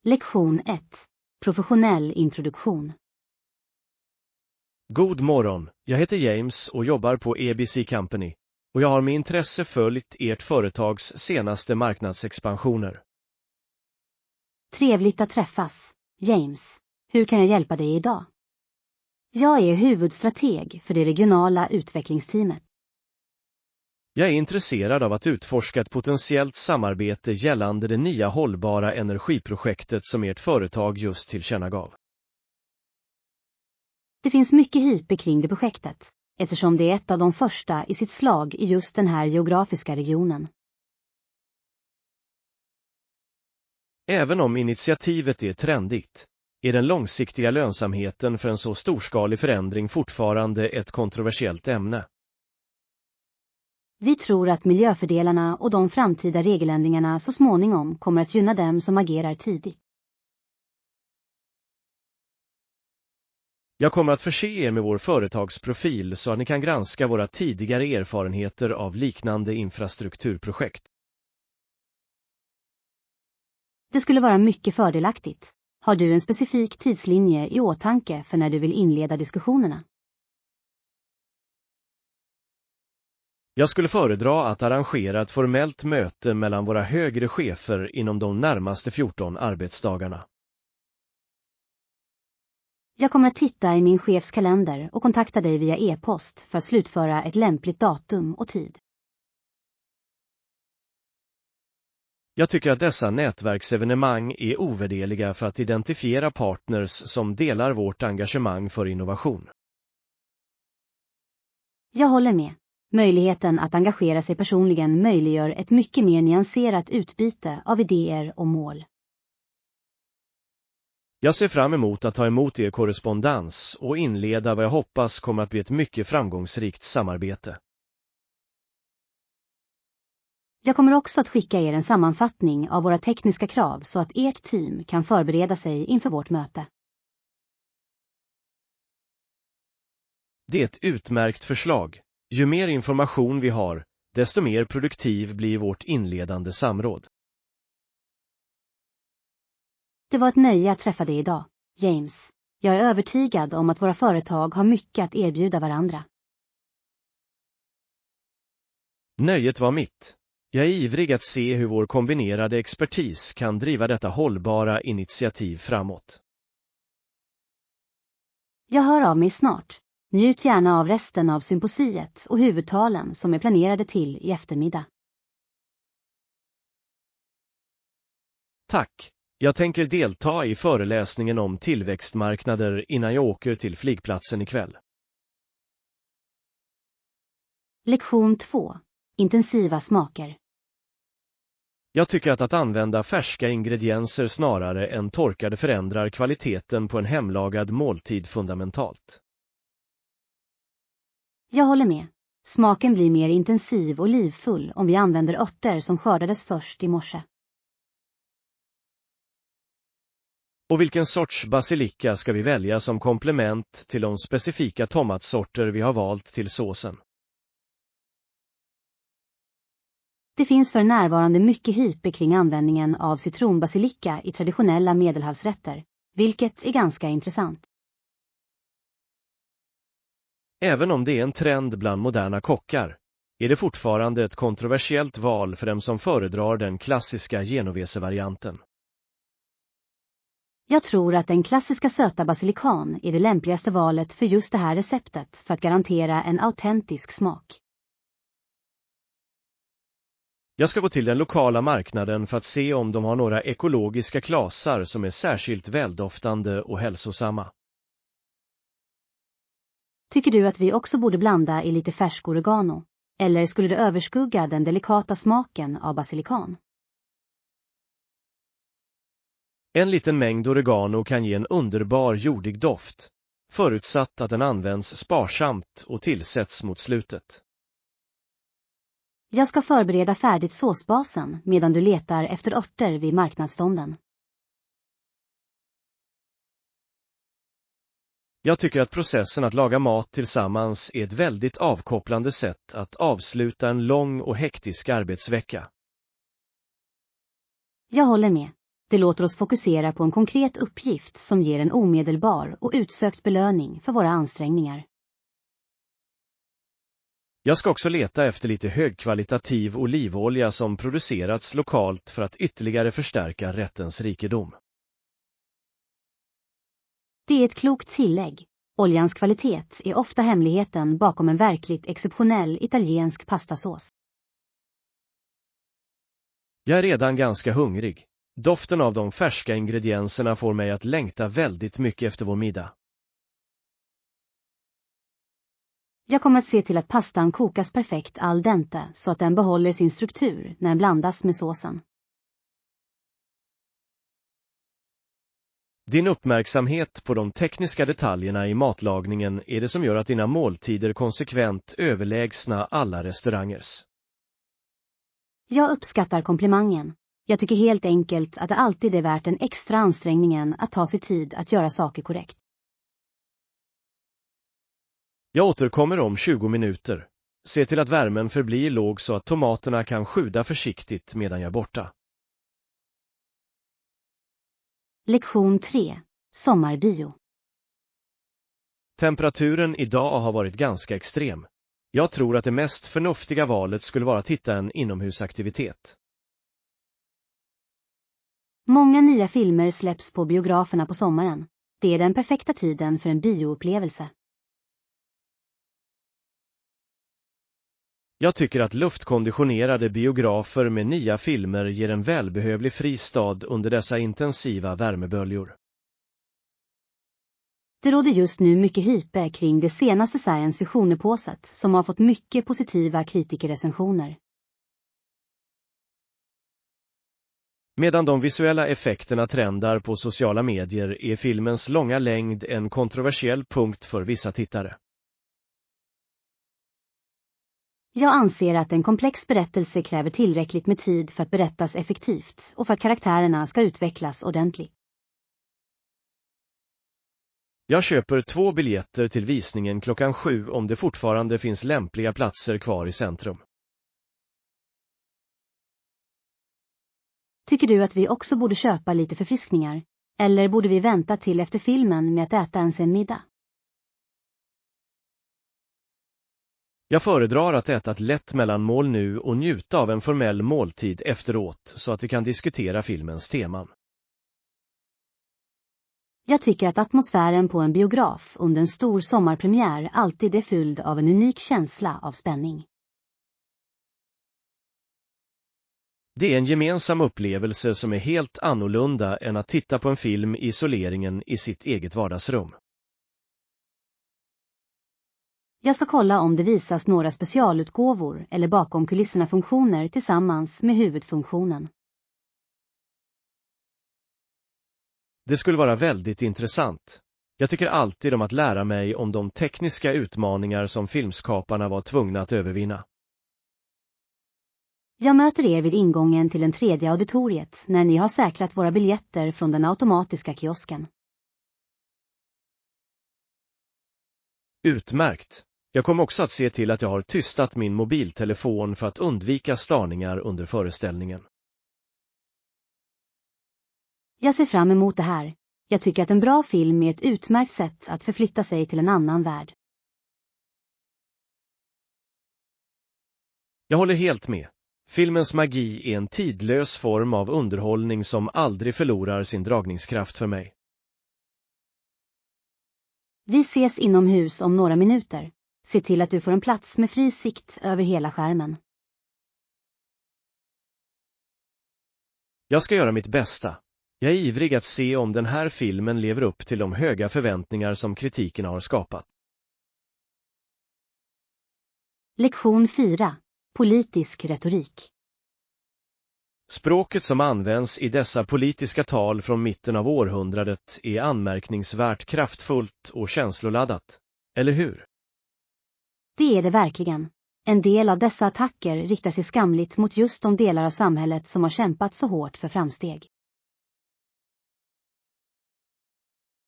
Lektion 1. Professionell introduktion. God morgon, jag heter James och jobbar på EBC Company och jag har med intresse följt ert företags senaste marknadsexpansioner. Trevligt att träffas, James. Hur kan jag hjälpa dig idag? Jag är huvudstrateg för det regionala utvecklingsteamet. Jag är intresserad av att utforska ett potentiellt samarbete gällande det nya hållbara energiprojektet som ert företag just tillkännagav. Det finns mycket hype kring det projektet, eftersom det är ett av de första i sitt slag i just den här geografiska regionen. Även om initiativet är trendigt, är den långsiktiga lönsamheten för en så storskalig förändring fortfarande ett kontroversiellt ämne. Vi tror att miljöfördelarna och de framtida regeländringarna så småningom kommer att gynna dem som agerar tidigt. Jag kommer att förse er med vår företagsprofil så att ni kan granska våra tidigare erfarenheter av liknande infrastrukturprojekt. Det skulle vara mycket fördelaktigt. Har du en specifik tidslinje i åtanke för när du vill inleda diskussionerna? Jag skulle föredra att arrangera ett formellt möte mellan våra högre chefer inom de närmaste 14 arbetsdagarna. Jag kommer att titta i min chefs kalender och kontakta dig via e-post för att slutföra ett lämpligt datum och tid. Jag tycker att dessa nätverksevenemang är ovärderliga för att identifiera partners som delar vårt engagemang för innovation. Jag håller med. Möjligheten att engagera sig personligen möjliggör ett mycket mer nyanserat utbyte av idéer och mål. Jag ser fram emot att ta emot er korrespondens och inleda vad jag hoppas kommer att bli ett mycket framgångsrikt samarbete. Jag kommer också att skicka er en sammanfattning av våra tekniska krav så att ert team kan förbereda sig inför vårt möte. Det är ett utmärkt förslag. Ju mer information vi har, desto mer produktiv blir vårt inledande samråd. Det var ett nöje att träffa dig idag, James. Jag är övertygad om att våra företag har mycket att erbjuda varandra. Nöjet var mitt. Jag är ivrig att se hur vår kombinerade expertis kan driva detta hållbara initiativ framåt. Jag hör av mig snart. Njut gärna av resten av symposiet och huvudtalen som är planerade till i eftermiddag. Tack. Jag tänker delta i föreläsningen om tillväxtmarknader innan jag åker till flygplatsen ikväll. Lektion 2. Intensiva smaker. Jag tycker att använda färska ingredienser snarare än torkade förändrar kvaliteten på en hemlagad måltid fundamentalt. Jag håller med. Smaken blir mer intensiv och livfull om vi använder örter som skördades först i morse. Och vilken sorts basilika ska vi välja som komplement till de specifika tomatsorter vi har valt till såsen? Det finns för närvarande mycket hype kring användningen av citronbasilika i traditionella medelhavsrätter, vilket är ganska intressant. Även om det är en trend bland moderna kockar, är det fortfarande ett kontroversiellt val för dem som föredrar den klassiska genovese-varianten. Jag tror att den klassiska söta basilikan är det lämpligaste valet för just det här receptet för att garantera en autentisk smak. Jag ska gå till den lokala marknaden för att se om de har några ekologiska klasar som är särskilt väldoftande och hälsosamma. Tycker du att vi också borde blanda i lite färsk oregano? Eller skulle det överskugga den delikata smaken av basilikan? En liten mängd oregano kan ge en underbar jordig doft, förutsatt att den används sparsamt och tillsätts mot slutet. Jag ska förbereda färdigt såsbasen medan du letar efter örter vid marknadsstånden. Jag tycker att processen att laga mat tillsammans är ett väldigt avkopplande sätt att avsluta en lång och hektisk arbetsvecka. Jag håller med. Det låter oss fokusera på en konkret uppgift som ger en omedelbar och utsökt belöning för våra ansträngningar. Jag ska också leta efter lite högkvalitativ olivolja som producerats lokalt för att ytterligare förstärka rättens rikedom. Det är ett klokt tillägg. Oljans kvalitet är ofta hemligheten bakom en verkligt exceptionell italiensk pastasås. Jag är redan ganska hungrig. Doften av de färska ingredienserna får mig att längta väldigt mycket efter vår middag. Jag kommer att se till att pastan kokas perfekt al dente så att den behåller sin struktur när den blandas med såsen. Din uppmärksamhet på de tekniska detaljerna i matlagningen är det som gör att dina måltider konsekvent överlägsna alla restaurangers. Jag uppskattar komplimangen. Jag tycker helt enkelt att det alltid är värt den extra ansträngningen att ta sig tid att göra saker korrekt. Jag återkommer om 20 minuter. Se till att värmen förblir låg så att tomaterna kan sjuda försiktigt medan jag är borta. Lektion 3. Sommarbio. Temperaturen idag har varit ganska extrem. Jag tror att det mest förnuftiga valet skulle vara att hitta en inomhusaktivitet. Många nya filmer släpps på biograferna på sommaren. Det är den perfekta tiden för en bioupplevelse. Jag tycker att luftkonditionerade biografer med nya filmer ger en välbehövlig fristad under dessa intensiva värmeböljor. Det råder just nu mycket hype kring det senaste science fiction-eposet som har fått mycket positiva kritikerrecensioner. Medan de visuella effekterna trendar på sociala medier är filmens långa längd en kontroversiell punkt för vissa tittare. Jag anser att en komplex berättelse kräver tillräckligt med tid för att berättas effektivt och för att karaktärerna ska utvecklas ordentligt. Jag köper 2 biljetter till visningen klockan 7 om det fortfarande finns lämpliga platser kvar i centrum. Tycker du att vi också borde köpa lite förfriskningar? Eller borde vi vänta till efter filmen med att äta en sen middag? Jag föredrar att äta ett lätt mellanmål nu och njuta av en formell måltid efteråt så att vi kan diskutera filmens teman. Jag tycker att atmosfären på en biograf under en stor sommarpremiär alltid är fylld av en unik känsla av spänning. Det är en gemensam upplevelse som är helt annorlunda än att titta på en film i isoleringen i sitt eget vardagsrum. Jag ska kolla om det visas några specialutgåvor eller bakom kulisserna funktioner tillsammans med huvudfunktionen. Det skulle vara väldigt intressant. Jag tycker alltid om att lära mig om de tekniska utmaningar som filmskaparna var tvungna att övervinna. Jag möter er vid ingången till den 3:e auditoriet när ni har säkrat våra biljetter från den automatiska kiosken. Utmärkt. Jag kommer också att se till att jag har tystat min mobiltelefon för att undvika störningar under föreställningen. Jag ser fram emot det här. Jag tycker att en bra film är ett utmärkt sätt att förflytta sig till en annan värld. Jag håller helt med. Filmens magi är en tidlös form av underhållning som aldrig förlorar sin dragningskraft för mig. Vi ses inomhus om några minuter. Se till att du får en plats med fri sikt över hela skärmen. Jag ska göra mitt bästa. Jag är ivrig att se om den här filmen lever upp till de höga förväntningar som kritikerna har skapat. Lektion 4. Politisk retorik. Språket som används i dessa politiska tal från mitten av århundradet är anmärkningsvärt kraftfullt och känsloladdat, eller hur? Det är det verkligen. En del av dessa attacker riktar sig skamligt mot just de delar av samhället som har kämpat så hårt för framsteg.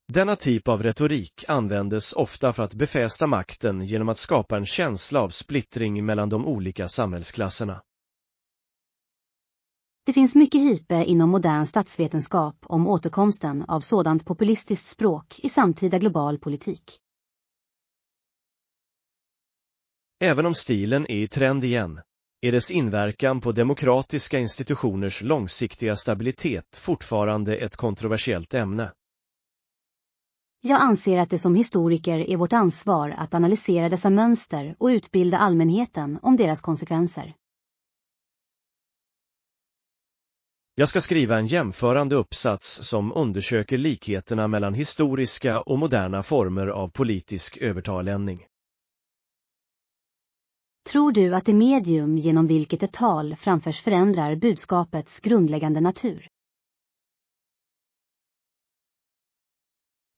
Denna typ av retorik användes ofta för att befästa makten genom att skapa en känsla av splittring mellan de olika samhällsklasserna. Det finns mycket hype inom modern statsvetenskap om återkomsten av sådant populistiskt språk i samtida global politik. Även om stilen är i trend igen, är dess inverkan på demokratiska institutioners långsiktiga stabilitet fortfarande ett kontroversiellt ämne. Jag anser att det som historiker är vårt ansvar att analysera dessa mönster och utbilda allmänheten om deras konsekvenser. Jag ska skriva en jämförande uppsats som undersöker likheterna mellan historiska och moderna former av politisk övertalänning. Tror du att det medium genom vilket ett tal framförs förändrar budskapets grundläggande natur?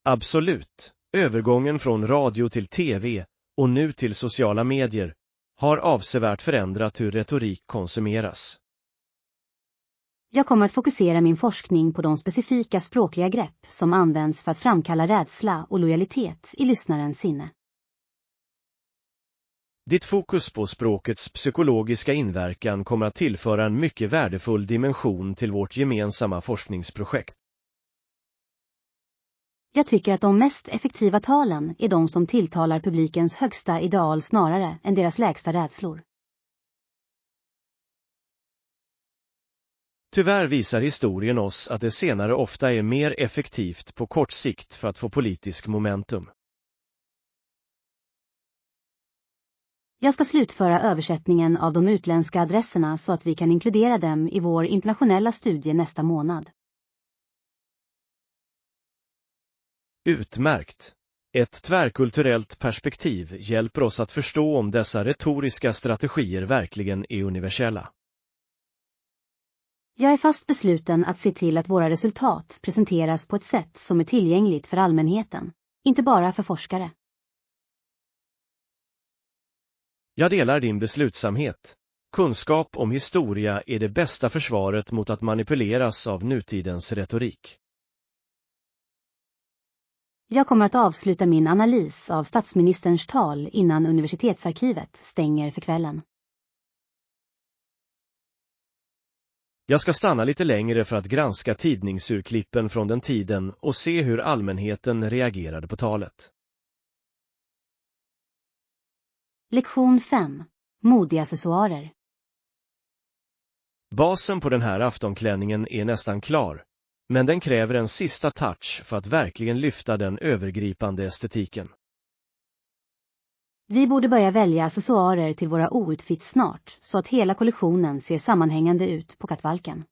Absolut. Övergången från radio till tv och nu till sociala medier har avsevärt förändrat hur retorik konsumeras. Jag kommer att fokusera min forskning på de specifika språkliga grepp som används för att framkalla rädsla och lojalitet i lyssnarens sinne. Ditt fokus på språkets psykologiska inverkan kommer att tillföra en mycket värdefull dimension till vårt gemensamma forskningsprojekt. Jag tycker att de mest effektiva talen är de som tilltalar publikens högsta ideal snarare än deras lägsta rädslor. Tyvärr visar historien oss att det senare ofta är mer effektivt på kort sikt för att få politisk momentum. Jag ska slutföra översättningen av de utländska adresserna så att vi kan inkludera dem i vår internationella studie nästa månad. Utmärkt! Ett tvärkulturellt perspektiv hjälper oss att förstå om dessa retoriska strategier verkligen är universella. Jag är fast besluten att se till att våra resultat presenteras på ett sätt som är tillgängligt för allmänheten, inte bara för forskare. Jag delar din beslutsamhet. Kunskap om historia är det bästa försvaret mot att manipuleras av nutidens retorik. Jag kommer att avsluta min analys av statsministerns tal innan universitetsarkivet stänger för kvällen. Jag ska stanna lite längre för att granska tidningsurklippen från den tiden och se hur allmänheten reagerade på talet. Lektion 5. Modeaccessoarer. Basen på den här aftonklänningen är nästan klar, men den kräver en sista touch för att verkligen lyfta den övergripande estetiken. Vi borde börja välja accessoarer till våra outfits snart så att hela kollektionen ser sammanhängande ut på katvalken.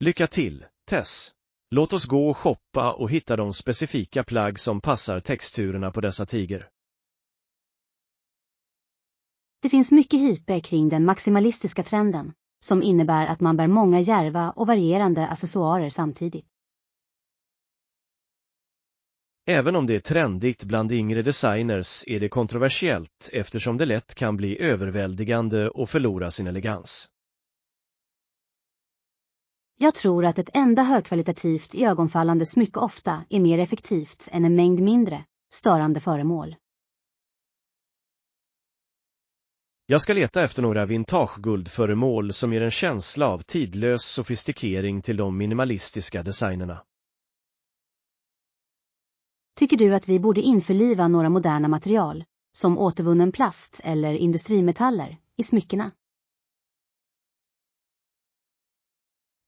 Lycka till, Tess! Låt oss gå och shoppa och hitta de specifika plagg som passar texturerna på dessa tiger. Det finns mycket hype kring den maximalistiska trenden, som innebär att man bär många djärva och varierande accessoarer samtidigt. Även om det är trendigt bland yngre designers är det kontroversiellt eftersom det lätt kan bli överväldigande och förlora sin elegans. Jag tror att ett enda högkvalitativt iögonfallande smycke ofta är mer effektivt än en mängd mindre, störande föremål. Jag ska leta efter några vintageguldföremål som ger en känsla av tidlös sofistikering till de minimalistiska designerna. Tycker du att vi borde införliva några moderna material, som återvunnen plast eller industrimetaller, i smyckena?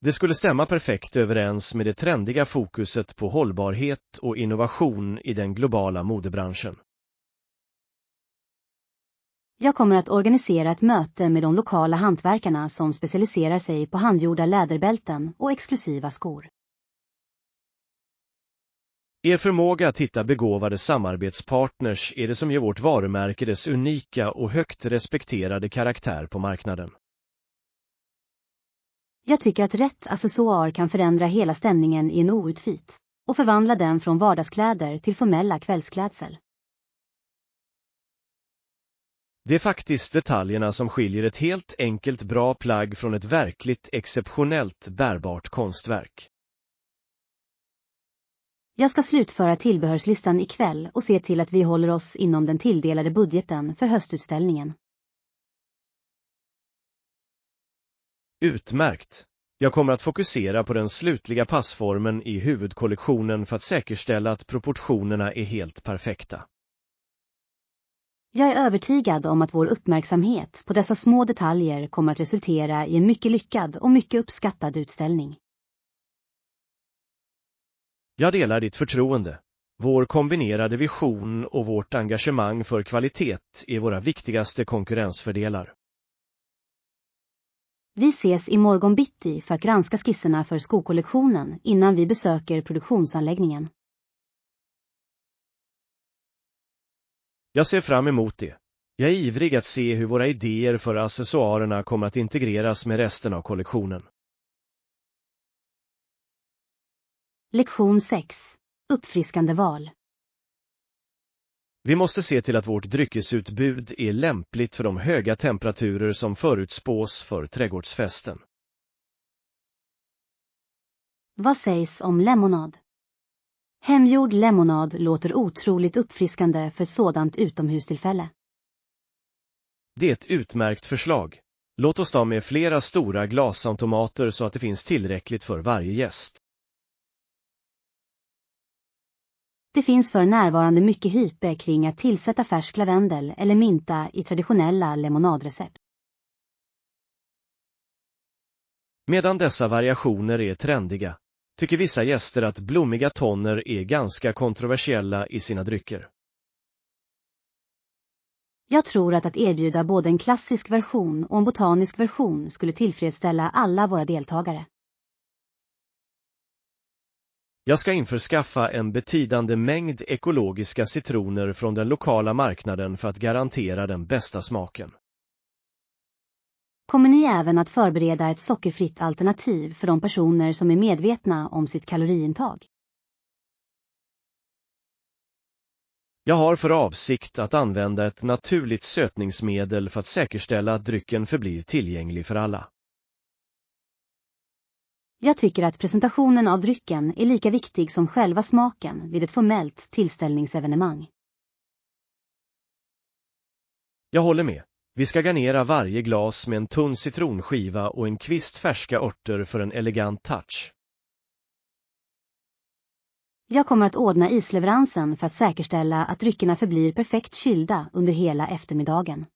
Det skulle stämma perfekt överens med det trendiga fokuset på hållbarhet och innovation i den globala modebranschen. Jag kommer att organisera ett möte med de lokala hantverkarna som specialiserar sig på handgjorda läderbälten och exklusiva skor. Er förmåga att hitta begåvade samarbetspartners är det som ger vårt varumärke dess unika och högt respekterade karaktär på marknaden. Jag tycker att rätt accessoar kan förändra hela stämningen i en outfit och förvandla den från vardagskläder till formella kvällsklädsel. Det är faktiskt detaljerna som skiljer ett helt enkelt bra plagg från ett verkligt exceptionellt bärbart konstverk. Jag ska slutföra tillbehörslistan ikväll och se till att vi håller oss inom den tilldelade budgeten för höstutställningen. Utmärkt! Jag kommer att fokusera på den slutliga passformen i huvudkollektionen för att säkerställa att proportionerna är helt perfekta. Jag är övertygad om att vår uppmärksamhet på dessa små detaljer kommer att resultera i en mycket lyckad och mycket uppskattad utställning. Jag delar ditt förtroende. Vår kombinerade vision och vårt engagemang för kvalitet är våra viktigaste konkurrensfördelar. Vi ses i morgon bitti för att granska skisserna för skokollektionen innan vi besöker produktionsanläggningen. Jag ser fram emot det. Jag är ivrig att se hur våra idéer för accessoarerna kommer att integreras med resten av kollektionen. Lektion 6. Uppfriskande val. Vi måste se till att vårt dryckesutbud är lämpligt för de höga temperaturer som förutspås för trädgårdsfesten. Vad sägs om lemonad? Hemgjord lemonad låter otroligt uppfriskande för ett sådant utomhustillfälle. Det är ett utmärkt förslag. Låt oss ta med flera stora glasautomater så att det finns tillräckligt för varje gäst. Det finns för närvarande mycket hype kring att tillsätta färsk lavendel eller mynta i traditionella lemonadrecept. Medan dessa variationer är trendiga, tycker vissa gäster att blommiga tonner är ganska kontroversiella i sina drycker. Jag tror att erbjuda både en klassisk version och en botanisk version skulle tillfredsställa alla våra deltagare. Jag ska införskaffa en betydande mängd ekologiska citroner från den lokala marknaden för att garantera den bästa smaken. Kommer ni även att förbereda ett sockerfritt alternativ för de personer som är medvetna om sitt kaloriintag? Jag har för avsikt att använda ett naturligt sötningsmedel för att säkerställa att drycken förblir tillgänglig för alla. Jag tycker att presentationen av drycken är lika viktig som själva smaken vid ett formellt tillställningsevenemang. Jag håller med. Vi ska garnera varje glas med en tunn citronskiva och en kvist färska örter för en elegant touch. Jag kommer att ordna isleveransen för att säkerställa att dryckerna förblir perfekt kylda under hela eftermiddagen.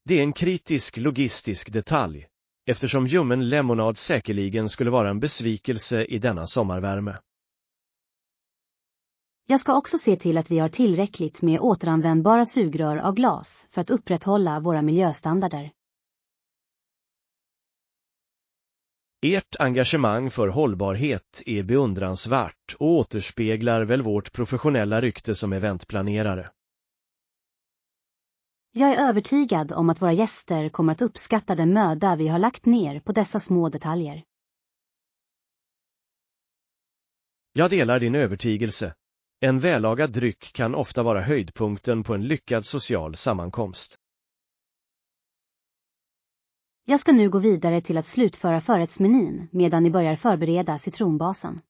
Det är en kritisk logistisk detalj, eftersom ljummen lemonad säkerligen skulle vara en besvikelse i denna sommarvärme. Jag ska också se till att vi har tillräckligt med återanvändbara sugrör av glas för att upprätthålla våra miljöstandarder. Ert engagemang för hållbarhet är beundransvärt och återspeglar väl vårt professionella rykte som eventplanerare. Jag är övertygad om att våra gäster kommer att uppskatta den möda vi har lagt ner på dessa små detaljer. Jag delar din övertygelse. En vällagad dryck kan ofta vara höjdpunkten på en lyckad social sammankomst. Jag ska nu gå vidare till att slutföra förrättsmenyn medan ni börjar förbereda citronbasen.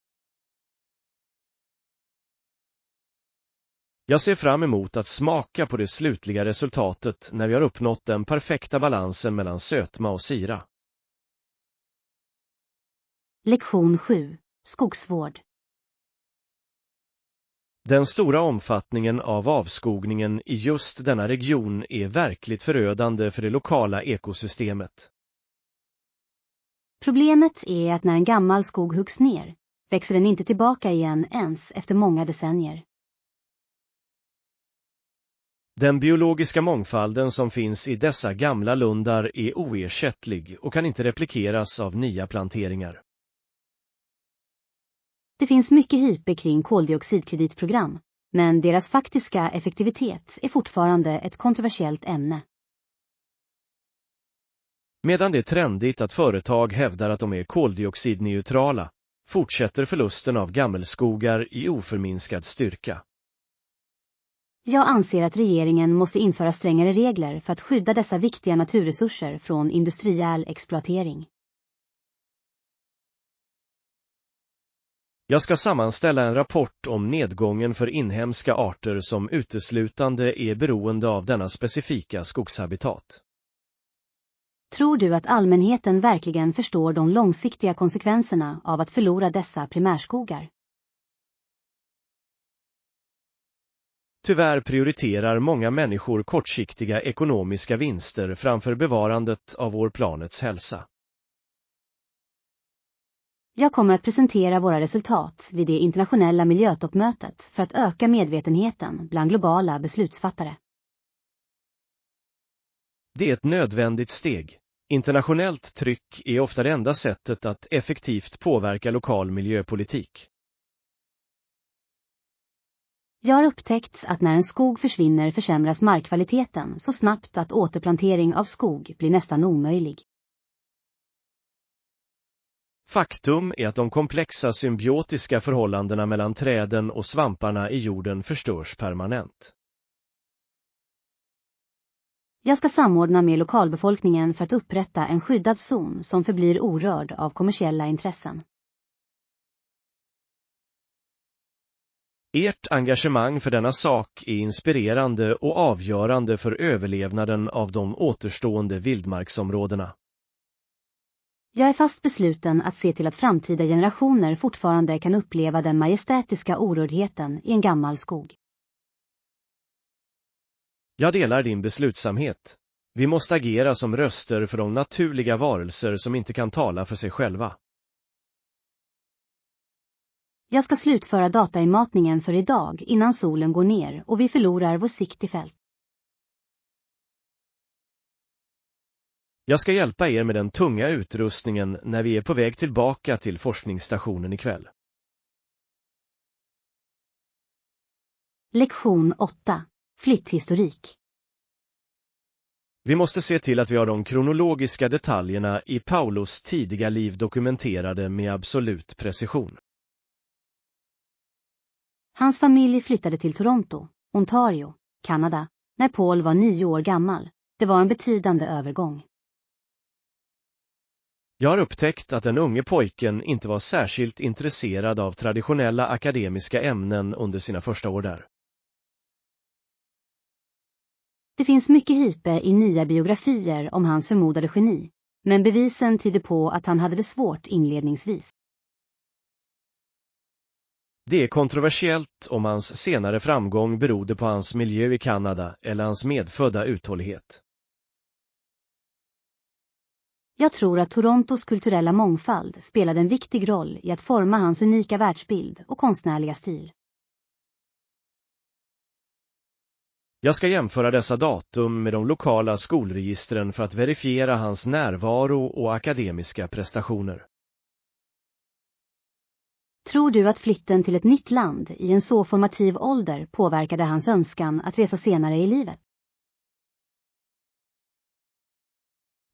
Jag ser fram emot att smaka på det slutliga resultatet när vi har uppnått den perfekta balansen mellan sötma och syra. Lektion 7. Skogsvård. Den stora omfattningen av avskogningen i just denna region är verkligt förödande för det lokala ekosystemet. Problemet är att när en gammal skog huggs ner, växer den inte tillbaka igen ens efter många decennier. Den biologiska mångfalden som finns i dessa gamla lundar är oersättlig och kan inte replikeras av nya planteringar. Det finns mycket hype kring koldioxidkreditprogram, men deras faktiska effektivitet är fortfarande ett kontroversiellt ämne. Medan det är trendigt att företag hävdar att de är koldioxidneutrala, fortsätter förlusten av gammelskogar i oförminskad styrka. Jag anser att regeringen måste införa strängare regler för att skydda dessa viktiga naturresurser från industriell exploatering. Jag ska sammanställa en rapport om nedgången för inhemska arter som uteslutande är beroende av denna specifika skogshabitat. Tror du att allmänheten verkligen förstår de långsiktiga konsekvenserna av att förlora dessa primärskogar? Tyvärr prioriterar många människor kortsiktiga ekonomiska vinster framför bevarandet av vår planets hälsa. Jag kommer att presentera våra resultat vid det internationella miljötoppmötet för att öka medvetenheten bland globala beslutsfattare. Det är ett nödvändigt steg. Internationellt tryck är ofta det enda sättet att effektivt påverka lokal miljöpolitik. Jag har upptäckt att när en skog försvinner försämras markkvaliteten så snabbt att återplantering av skog blir nästan omöjlig. Faktum är att de komplexa symbiotiska förhållandena mellan träden och svamparna i jorden förstörs permanent. Jag ska samordna med lokalbefolkningen för att upprätta en skyddad zon som förblir orörd av kommersiella intressen. Ert engagemang för denna sak är inspirerande och avgörande för överlevnaden av de återstående vildmarksområdena. Jag är fast besluten att se till att framtida generationer fortfarande kan uppleva den majestätiska orördheten i en gammal skog. Jag delar din beslutsamhet. Vi måste agera som röster för de naturliga varelser som inte kan tala för sig själva. Jag ska slutföra datainmatningen för idag innan solen går ner och vi förlorar vår sikt i fält. Jag ska hjälpa er med den tunga utrustningen när vi är på väg tillbaka till forskningsstationen ikväll. Lektion 8. Flytthistorik. Vi måste se till att vi har de kronologiska detaljerna i Paulos tidiga liv dokumenterade med absolut precision. Hans familj flyttade till Toronto, Ontario, Kanada, när Paul var 9 år gammal. Det var en betydande övergång. Jag har upptäckt att den unge pojken inte var särskilt intresserad av traditionella akademiska ämnen under sina första år där. Det finns mycket hype i nya biografier om hans förmodade geni, men bevisen tyder på att han hade det svårt inledningsvis. Det är kontroversiellt om hans senare framgång berodde på hans miljö i Kanada eller hans medfödda uthållighet. Jag tror att Torontos kulturella mångfald spelade en viktig roll i att forma hans unika världsbild och konstnärliga stil. Jag ska jämföra dessa datum med de lokala skolregistren för att verifiera hans närvaro och akademiska prestationer. Tror du att flytten till ett nytt land i en så formativ ålder påverkade hans önskan att resa senare i livet?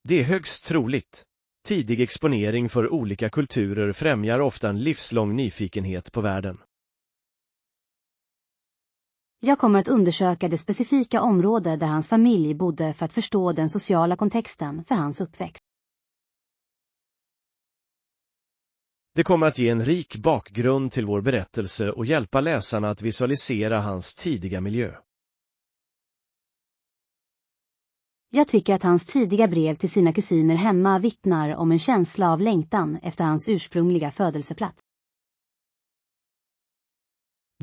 Det är högst troligt. Tidig exponering för olika kulturer främjar ofta en livslång nyfikenhet på världen. Jag kommer att undersöka det specifika område där hans familj bodde för att förstå den sociala kontexten för hans uppväxt. Det kommer att ge en rik bakgrund till vår berättelse och hjälpa läsarna att visualisera hans tidiga miljö. Jag tycker att hans tidiga brev till sina kusiner hemma vittnar om en känsla av längtan efter hans ursprungliga födelseplats.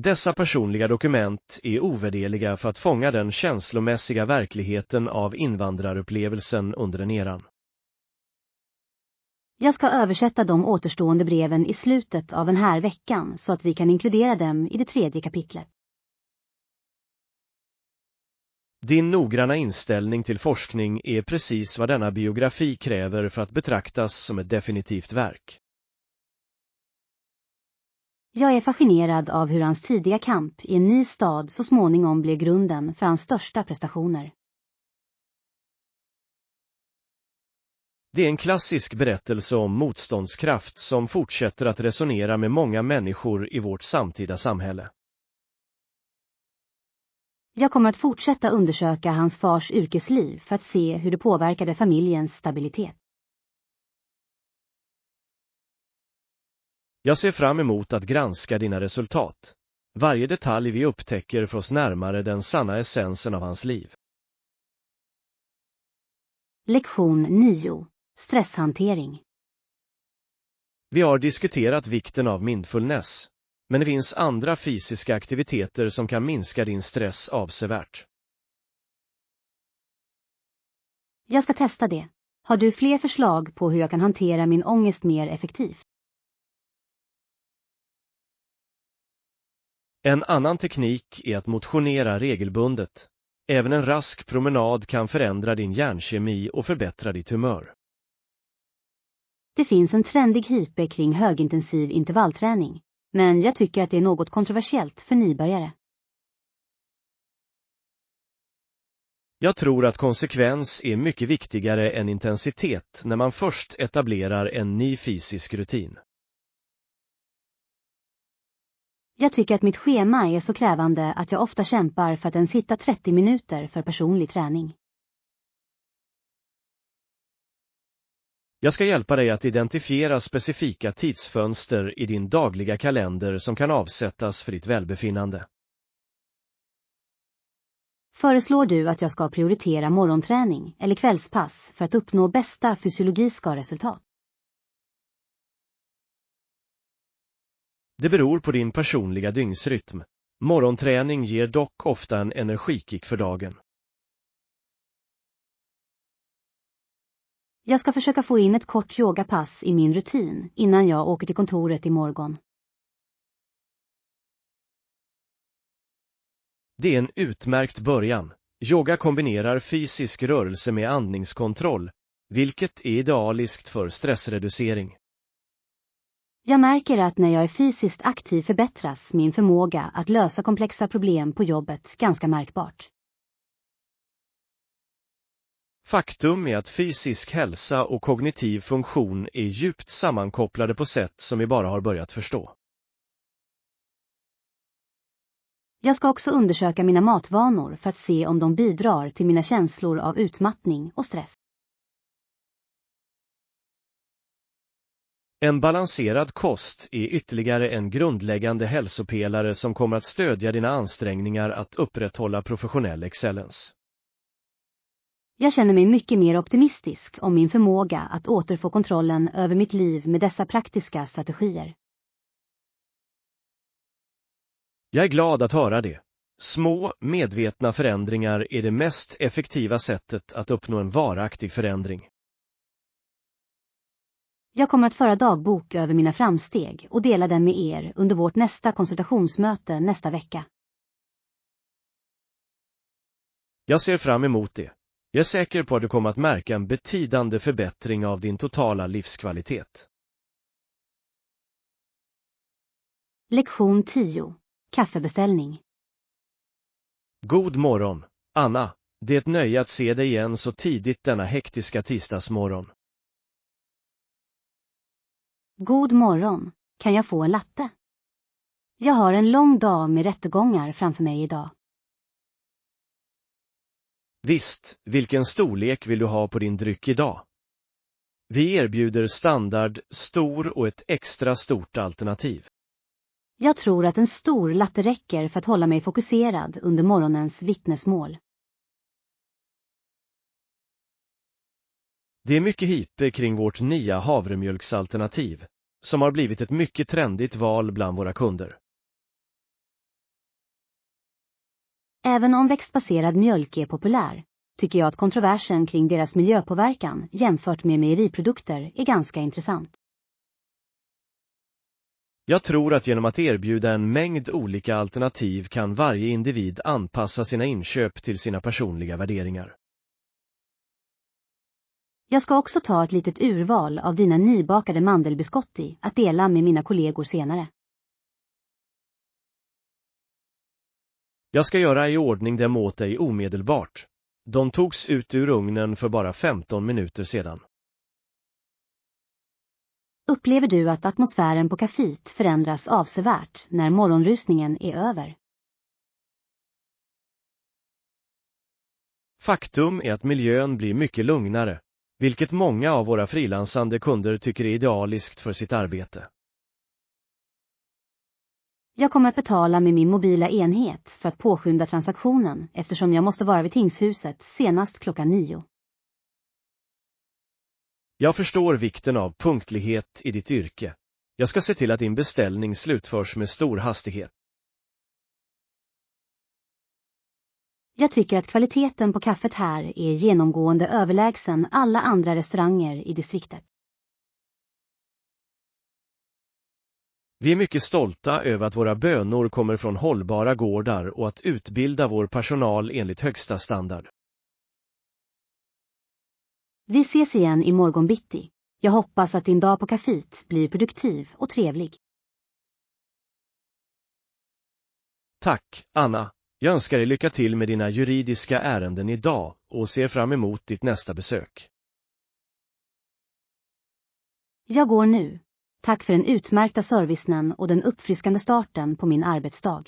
Dessa personliga dokument är ovärderliga för att fånga den känslomässiga verkligheten av invandrarupplevelsen under den eran. Jag ska översätta de återstående breven i slutet av den här veckan så att vi kan inkludera dem i det 3:e kapitlet. Din noggranna inställning till forskning är precis vad denna biografi kräver för att betraktas som ett definitivt verk. Jag är fascinerad av hur hans tidiga kamp i en ny stad så småningom blev grunden för hans största prestationer. Det är en klassisk berättelse om motståndskraft som fortsätter att resonera med många människor i vårt samtida samhälle. Jag kommer att fortsätta undersöka hans fars yrkesliv för att se hur det påverkade familjens stabilitet. Jag ser fram emot att granska dina resultat. Varje detalj vi upptäcker för oss närmare den sanna essensen av hans liv. Lektion 9. Stresshantering. Vi har diskuterat vikten av mindfulness, men det finns andra fysiska aktiviteter som kan minska din stress avsevärt. Jag ska testa det. Har du fler förslag på hur jag kan hantera min ångest mer effektivt? En annan teknik är att motionera regelbundet. Även en rask promenad kan förändra din hjärnkemi och förbättra ditt humör. Det finns en trendig hype kring högintensiv intervallträning, men jag tycker att det är något kontroversiellt för nybörjare. Jag tror att konsekvens är mycket viktigare än intensitet när man först etablerar en ny fysisk rutin. Jag tycker att mitt schema är så krävande att jag ofta kämpar för att ens hitta 30 minuter för personlig träning. Jag ska hjälpa dig att identifiera specifika tidsfönster i din dagliga kalender som kan avsättas för ditt välbefinnande. Föreslår du att jag ska prioritera morgonträning eller kvällspass för att uppnå bästa fysiologiska resultat? Det beror på din personliga dygnsrytm. Morgonträning ger dock ofta en energikick för dagen. Jag ska försöka få in ett kort yogapass i min rutin innan jag åker till kontoret imorgon. Det är en utmärkt början. Yoga kombinerar fysisk rörelse med andningskontroll, vilket är idealiskt för stressreducering. Jag märker att när jag är fysiskt aktiv förbättras min förmåga att lösa komplexa problem på jobbet ganska märkbart. Faktum är att fysisk hälsa och kognitiv funktion är djupt sammankopplade på sätt som vi bara har börjat förstå. Jag ska också undersöka mina matvanor för att se om de bidrar till mina känslor av utmattning och stress. En balanserad kost är ytterligare en grundläggande hälsopelare som kommer att stödja dina ansträngningar att upprätthålla professionell excellens. Jag känner mig mycket mer optimistisk om min förmåga att återfå kontrollen över mitt liv med dessa praktiska strategier. Jag är glad att höra det. Små, medvetna förändringar är det mest effektiva sättet att uppnå en varaktig förändring. Jag kommer att föra dagbok över mina framsteg och dela dem med er under vårt nästa konsultationsmöte nästa vecka. Jag ser fram emot det. Jag är säker på att du kommer att märka en betydande förbättring av din totala livskvalitet. Lektion 10. Kaffebeställning. God morgon, Anna. Det är ett nöje att se dig igen så tidigt denna hektiska tisdagsmorgon. God morgon. Kan jag få en latte? Jag har en lång dag med rättegångar framför mig idag. Visst, vilken storlek vill du ha på din dryck idag? Vi erbjuder standard, stor och ett extra stort alternativ. Jag tror att en stor latte räcker för att hålla mig fokuserad under morgonens vittnesmål. Det är mycket hype kring vårt nya havremjölksalternativ, som har blivit ett mycket trendigt val bland våra kunder. Även om växtbaserad mjölk är populär, tycker jag att kontroversen kring deras miljöpåverkan jämfört med mejeriprodukter är ganska intressant. Jag tror att genom att erbjuda en mängd olika alternativ kan varje individ anpassa sina inköp till sina personliga värderingar. Jag ska också ta ett litet urval av dina nybakade mandelbiscotti att dela med mina kollegor senare. Jag ska göra i ordning dem åt dig omedelbart. De togs ut ur ugnen för bara 15 minuter sedan. Upplever du att atmosfären på kaféet förändras avsevärt när morgonrusningen är över? Faktum är att miljön blir mycket lugnare, vilket många av våra frilansande kunder tycker är idealiskt för sitt arbete. Jag kommer att betala med min mobila enhet för att påskynda transaktionen eftersom jag måste vara vid tingshuset senast klockan 9. Jag förstår vikten av punktlighet i ditt yrke. Jag ska se till att din beställning slutförs med stor hastighet. Jag tycker att kvaliteten på kaffet här är genomgående överlägsen alla andra restauranger i distriktet. Vi är mycket stolta över att våra bönor kommer från hållbara gårdar och att utbilda vår personal enligt högsta standard. Vi ses igen i morgon bitti. Jag hoppas att din dag på kaféet blir produktiv och trevlig. Tack, Anna. Jag önskar dig lycka till med dina juridiska ärenden idag och ser fram emot ditt nästa besök. Jag går nu. Tack för den utmärkta servicen och den uppfriskande starten på min arbetsdag.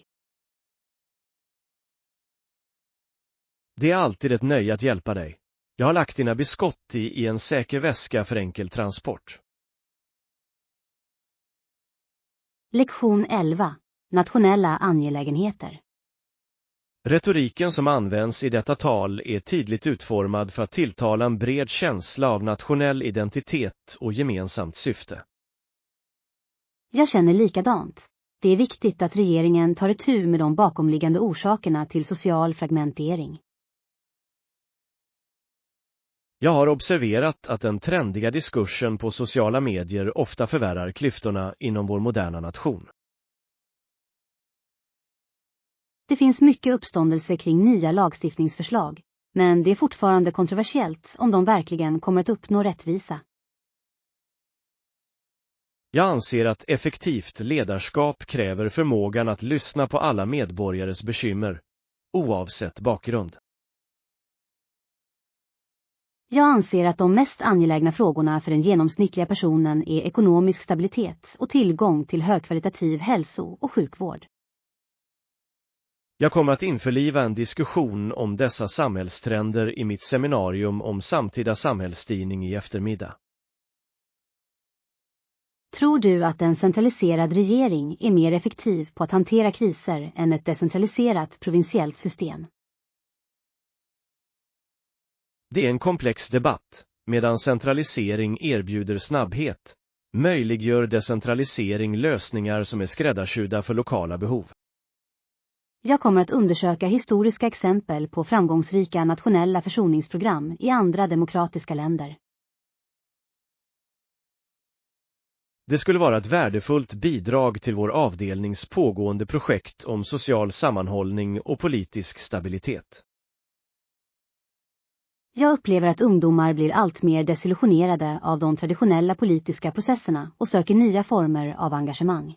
Det är alltid ett nöje att hjälpa dig. Jag har lagt dina biscotti i en säker väska för enkel transport. Lektion 11. Nationella angelägenheter. Retoriken som används i detta tal är tydligt utformad för att tilltala en bred känsla av nationell identitet och gemensamt syfte. Jag känner likadant. Det är viktigt att regeringen tar itu med de bakomliggande orsakerna till social fragmentering. Jag har observerat att den trendiga diskursen på sociala medier ofta förvärrar klyftorna inom vår moderna nation. Det finns mycket uppståndelse kring nya lagstiftningsförslag, men det är fortfarande kontroversiellt om de verkligen kommer att uppnå rättvisa. Jag anser att effektivt ledarskap kräver förmågan att lyssna på alla medborgares bekymmer, oavsett bakgrund. Jag anser att de mest angelägna frågorna för den genomsnittliga personen är ekonomisk stabilitet och tillgång till högkvalitativ hälso- och sjukvård. Jag kommer att införliva en diskussion om dessa samhällstrender i mitt seminarium om samtida samhällsstyrning i eftermiddag. Tror du att en centraliserad regering är mer effektiv på att hantera kriser än ett decentraliserat provinsiellt system? Det är en komplex debatt, medan centralisering erbjuder snabbhet, möjliggör decentralisering lösningar som är skräddarsydda för lokala behov. Jag kommer att undersöka historiska exempel på framgångsrika nationella försoningsprogram i andra demokratiska länder. Det skulle vara ett värdefullt bidrag till vår avdelnings pågående projekt om social sammanhållning och politisk stabilitet. Jag upplever att ungdomar blir allt mer desillusionerade av de traditionella politiska processerna och söker nya former av engagemang.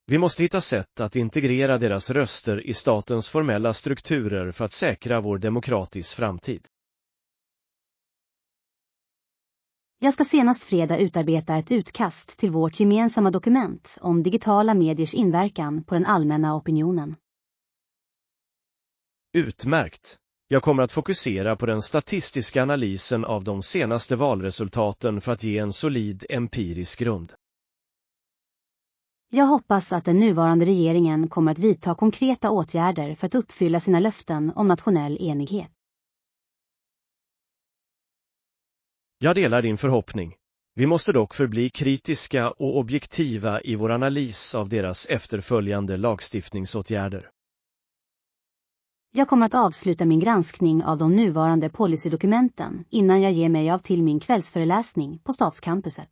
Vi måste hitta sätt att integrera deras röster i statens formella strukturer för att säkra vår demokratisk framtid. Jag ska senast fredag utarbeta ett utkast till vårt gemensamma dokument om digitala mediers inverkan på den allmänna opinionen. Utmärkt! Jag kommer att fokusera på den statistiska analysen av de senaste valresultaten för att ge en solid empirisk grund. Jag hoppas att den nuvarande regeringen kommer att vidta konkreta åtgärder för att uppfylla sina löften om nationell enighet. Jag delar din förhoppning. Vi måste dock förbli kritiska och objektiva i vår analys av deras efterföljande lagstiftningsåtgärder. Jag kommer att avsluta min granskning av de nuvarande policydokumenten innan jag ger mig av till min kvällsföreläsning på Stadscampuset.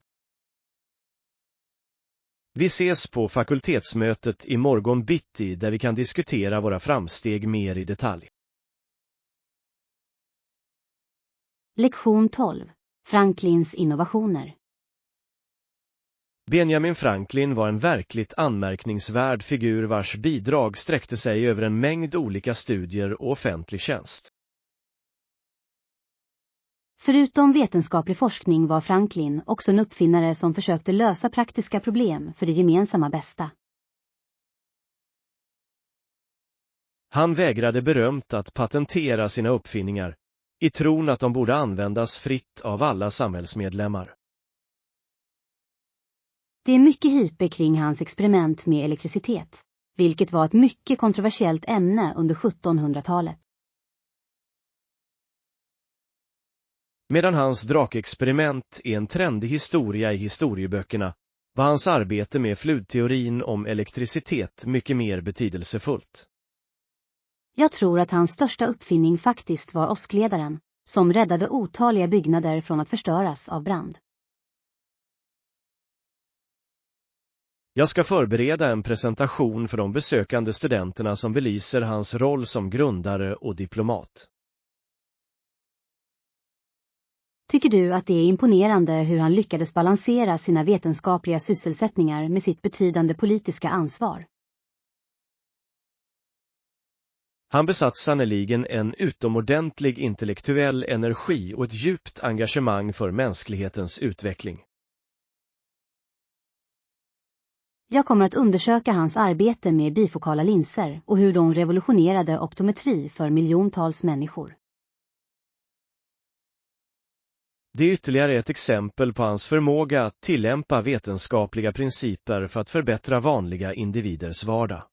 Vi ses på fakultetsmötet i morgon bitti där vi kan diskutera våra framsteg mer i detalj. Lektion 12. Franklins innovationer. Benjamin Franklin var en verkligt anmärkningsvärd figur vars bidrag sträckte sig över en mängd olika studier och offentlig tjänst. Förutom vetenskaplig forskning var Franklin också en uppfinnare som försökte lösa praktiska problem för det gemensamma bästa. Han vägrade berömt att patentera sina uppfinningar, i tron att de borde användas fritt av alla samhällsmedlemmar. Det är mycket hype kring hans experiment med elektricitet, vilket var ett mycket kontroversiellt ämne under 1700-talet. Medan hans drakexperiment är en trendig historia i historieböckerna, var hans arbete med fluidteorin om elektricitet mycket mer betydelsefullt. Jag tror att hans största uppfinning faktiskt var åskledaren, som räddade otaliga byggnader från att förstöras av brand. Jag ska förbereda en presentation för de besökande studenterna som belyser hans roll som grundare och diplomat. Tycker du att det är imponerande hur han lyckades balansera sina vetenskapliga sysselsättningar med sitt betydande politiska ansvar? Han besatt sannoliken en utomordentlig intellektuell energi och ett djupt engagemang för mänsklighetens utveckling. Jag kommer att undersöka hans arbete med bifokala linser och hur de revolutionerade optometri för miljontals människor. Det är ytterligare ett exempel på hans förmåga att tillämpa vetenskapliga principer för att förbättra vanliga individers vardag.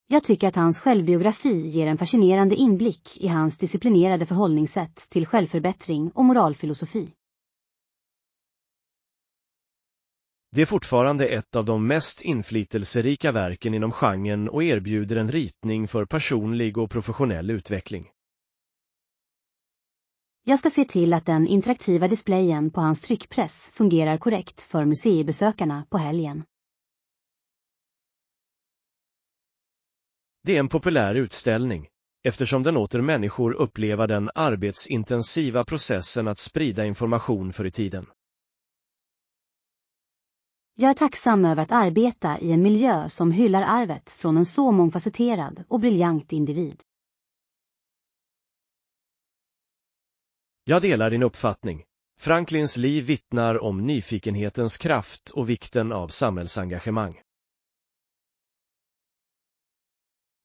Jag tycker att hans självbiografi ger en fascinerande inblick i hans disciplinerade förhållningssätt till självförbättring och moralfilosofi. Det är fortfarande ett av de mest inflytelserika verken inom genren och erbjuder en ritning för personlig och professionell utveckling. Jag ska se till att den interaktiva displayen på hans tryckpress fungerar korrekt för museibesökarna på helgen. Det är en populär utställning, eftersom den låter människor uppleva den arbetsintensiva processen att sprida information för i tiden. Jag är tacksam över att arbeta i en miljö som hyllar arvet från en så mångfacetterad och briljant individ. Jag delar din uppfattning. Franklins liv vittnar om nyfikenhetens kraft och vikten av samhällsengagemang.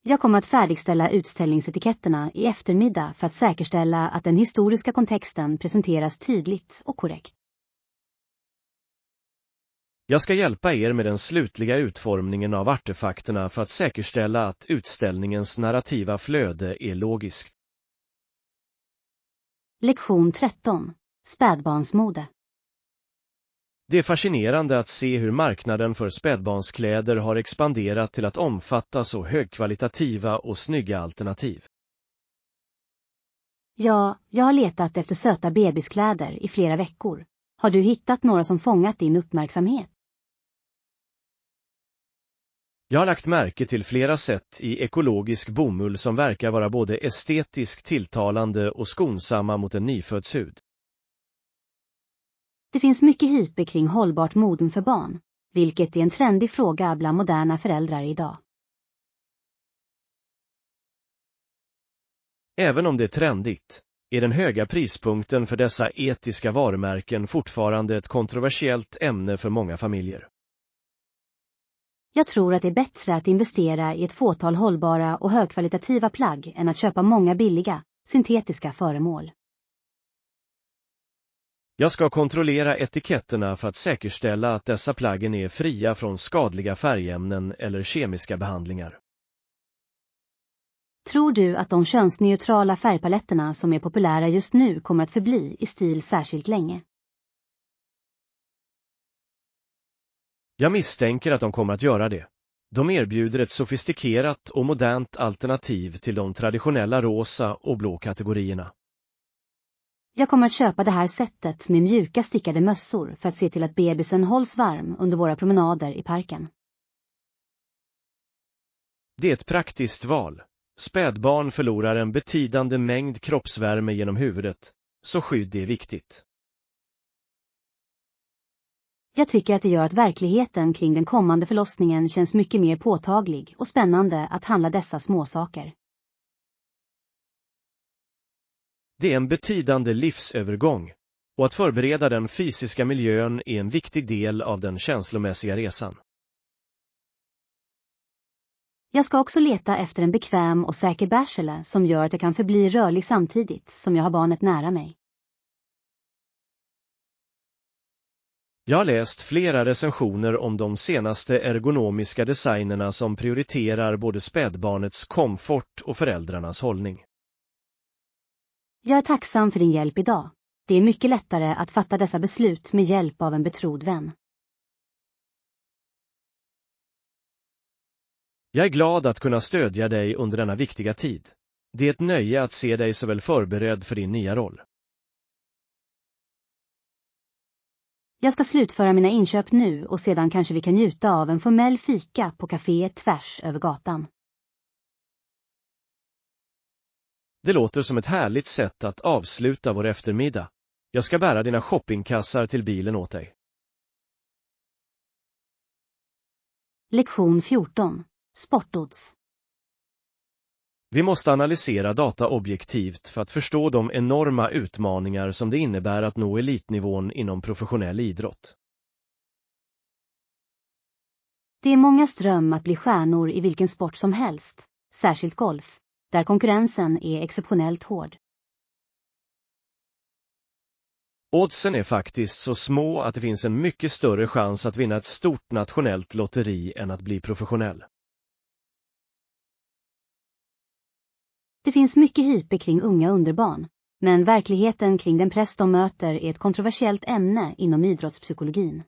Jag kommer att färdigställa utställningsetiketterna i eftermiddag för att säkerställa att den historiska kontexten presenteras tydligt och korrekt. Jag ska hjälpa er med den slutliga utformningen av artefakterna för att säkerställa att utställningens narrativa flöde är logiskt. Lektion 13. Spädbarnsmode. Det är fascinerande att se hur marknaden för spädbarnskläder har expanderat till att omfatta så högkvalitativa och snygga alternativ. Ja, jag har letat efter söta bebiskläder i flera veckor. Har du hittat några som fångat din uppmärksamhet? Jag har lagt märke till flera sätt i ekologisk bomull som verkar vara både estetiskt tilltalande och skonsamma mot en nyfödds hud. Det finns mycket hype kring hållbart mode för barn, vilket är en trendig fråga bland moderna föräldrar idag. Även om det är trendigt, är den höga prispunkten för dessa etiska varumärken fortfarande ett kontroversiellt ämne för många familjer. Jag tror att det är bättre att investera i ett fåtal hållbara och högkvalitativa plagg än att köpa många billiga, syntetiska föremål. Jag ska kontrollera etiketterna för att säkerställa att dessa plaggen är fria från skadliga färgämnen eller kemiska behandlingar. Tror du att de könsneutrala färgpaletterna som är populära just nu kommer att förbli i stil särskilt länge? Jag misstänker att de kommer att göra det. De erbjuder ett sofistikerat och modernt alternativ till de traditionella rosa och blå kategorierna. Jag kommer att köpa det här sättet med mjuka stickade mössor för att se till att bebisen hålls varm under våra promenader i parken. Det är ett praktiskt val. Spädbarn förlorar en betydande mängd kroppsvärme genom huvudet, så skydd är viktigt. Jag tycker att det gör att verkligheten kring den kommande förlossningen känns mycket mer påtaglig och spännande att handla dessa småsaker. Det är en betydande livsövergång, och att förbereda den fysiska miljön är en viktig del av den känslomässiga resan. Jag ska också leta efter en bekväm och säker bärsele som gör att jag kan förbli rörlig samtidigt som jag har barnet nära mig. Jag har läst flera recensioner om de senaste ergonomiska designerna som prioriterar både spädbarnets komfort och föräldrarnas hållning. Jag är tacksam för din hjälp idag. Det är mycket lättare att fatta dessa beslut med hjälp av en betrodd vän. Jag är glad att kunna stödja dig under denna viktiga tid. Det är ett nöje att se dig så väl förberedd för din nya roll. Jag ska slutföra mina inköp nu och sedan kanske vi kan njuta av en formell fika på kaféet tvärs över gatan. Det låter som ett härligt sätt att avsluta vår eftermiddag. Jag ska bära dina shoppingkassar till bilen åt dig. Lektion 14. Sportodds. Vi måste analysera data objektivt för att förstå de enorma utmaningar som det innebär att nå elitnivån inom professionell idrott. Det är mångas dröm att bli stjärnor i vilken sport som helst, särskilt golf, där konkurrensen är exceptionellt hård. Oddsen är faktiskt så små att det finns en mycket större chans att vinna ett stort nationellt lotteri än att bli professionell. Det finns mycket hype kring unga underbarn, men verkligheten kring den press de möter är ett kontroversiellt ämne inom idrottspsykologin.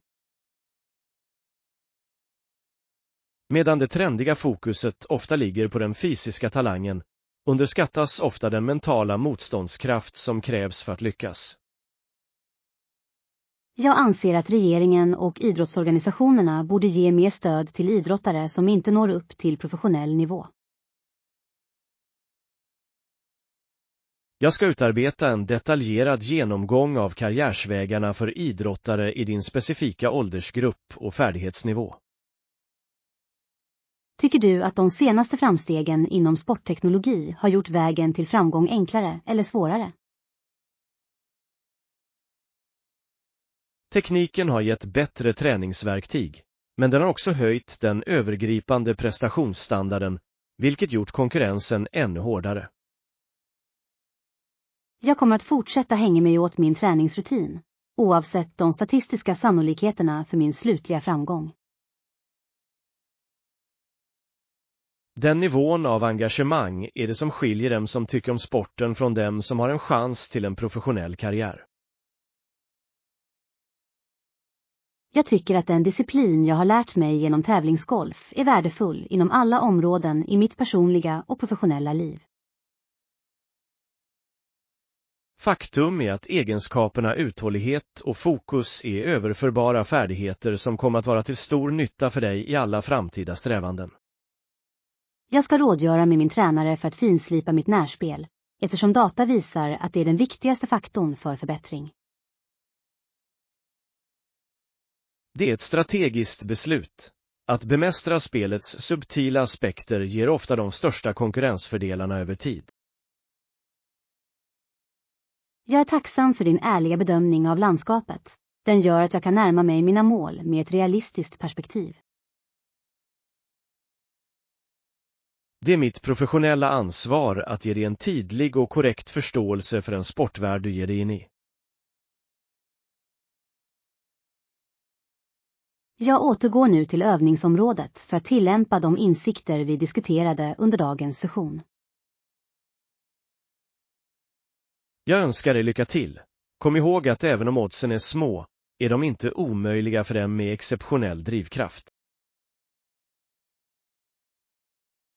Medan det trendiga fokuset ofta ligger på den fysiska talangen, underskattas ofta den mentala motståndskraft som krävs för att lyckas. Jag anser att regeringen och idrottsorganisationerna borde ge mer stöd till idrottare som inte når upp till professionell nivå. Jag ska utarbeta en detaljerad genomgång av karriärsvägarna för idrottare i din specifika åldersgrupp och färdighetsnivå. Tycker du att de senaste framstegen inom sportteknologi har gjort vägen till framgång enklare eller svårare? Tekniken har gett bättre träningsverktyg, men den har också höjt den övergripande prestationsstandarden, vilket gjort konkurrensen ännu hårdare. Jag kommer att fortsätta hänga mig åt min träningsrutin, oavsett de statistiska sannolikheterna för min slutliga framgång. Den nivån av engagemang är det som skiljer dem som tycker om sporten från dem som har en chans till en professionell karriär. Jag tycker att den disciplin jag har lärt mig genom tävlingsgolf är värdefull inom alla områden i mitt personliga och professionella liv. Faktum är att egenskaperna uthållighet och fokus är överförbara färdigheter som kommer att vara till stor nytta för dig i alla framtida strävanden. Jag ska rådgöra med min tränare för att finslipa mitt närspel, eftersom data visar att det är den viktigaste faktorn för förbättring. Det är ett strategiskt beslut. Att bemästra spelets subtila aspekter ger ofta de största konkurrensfördelarna över tid. Jag är tacksam för din ärliga bedömning av landskapet. Den gör att jag kan närma mig mina mål med ett realistiskt perspektiv. Det är mitt professionella ansvar att ge dig en tydlig och korrekt förståelse för den sportvärld du ger dig in i. Jag återgår nu till övningsområdet för att tillämpa de insikter vi diskuterade under dagens session. Jag önskar dig lycka till. Kom ihåg att även om oddsen är små, är de inte omöjliga för dem med exceptionell drivkraft.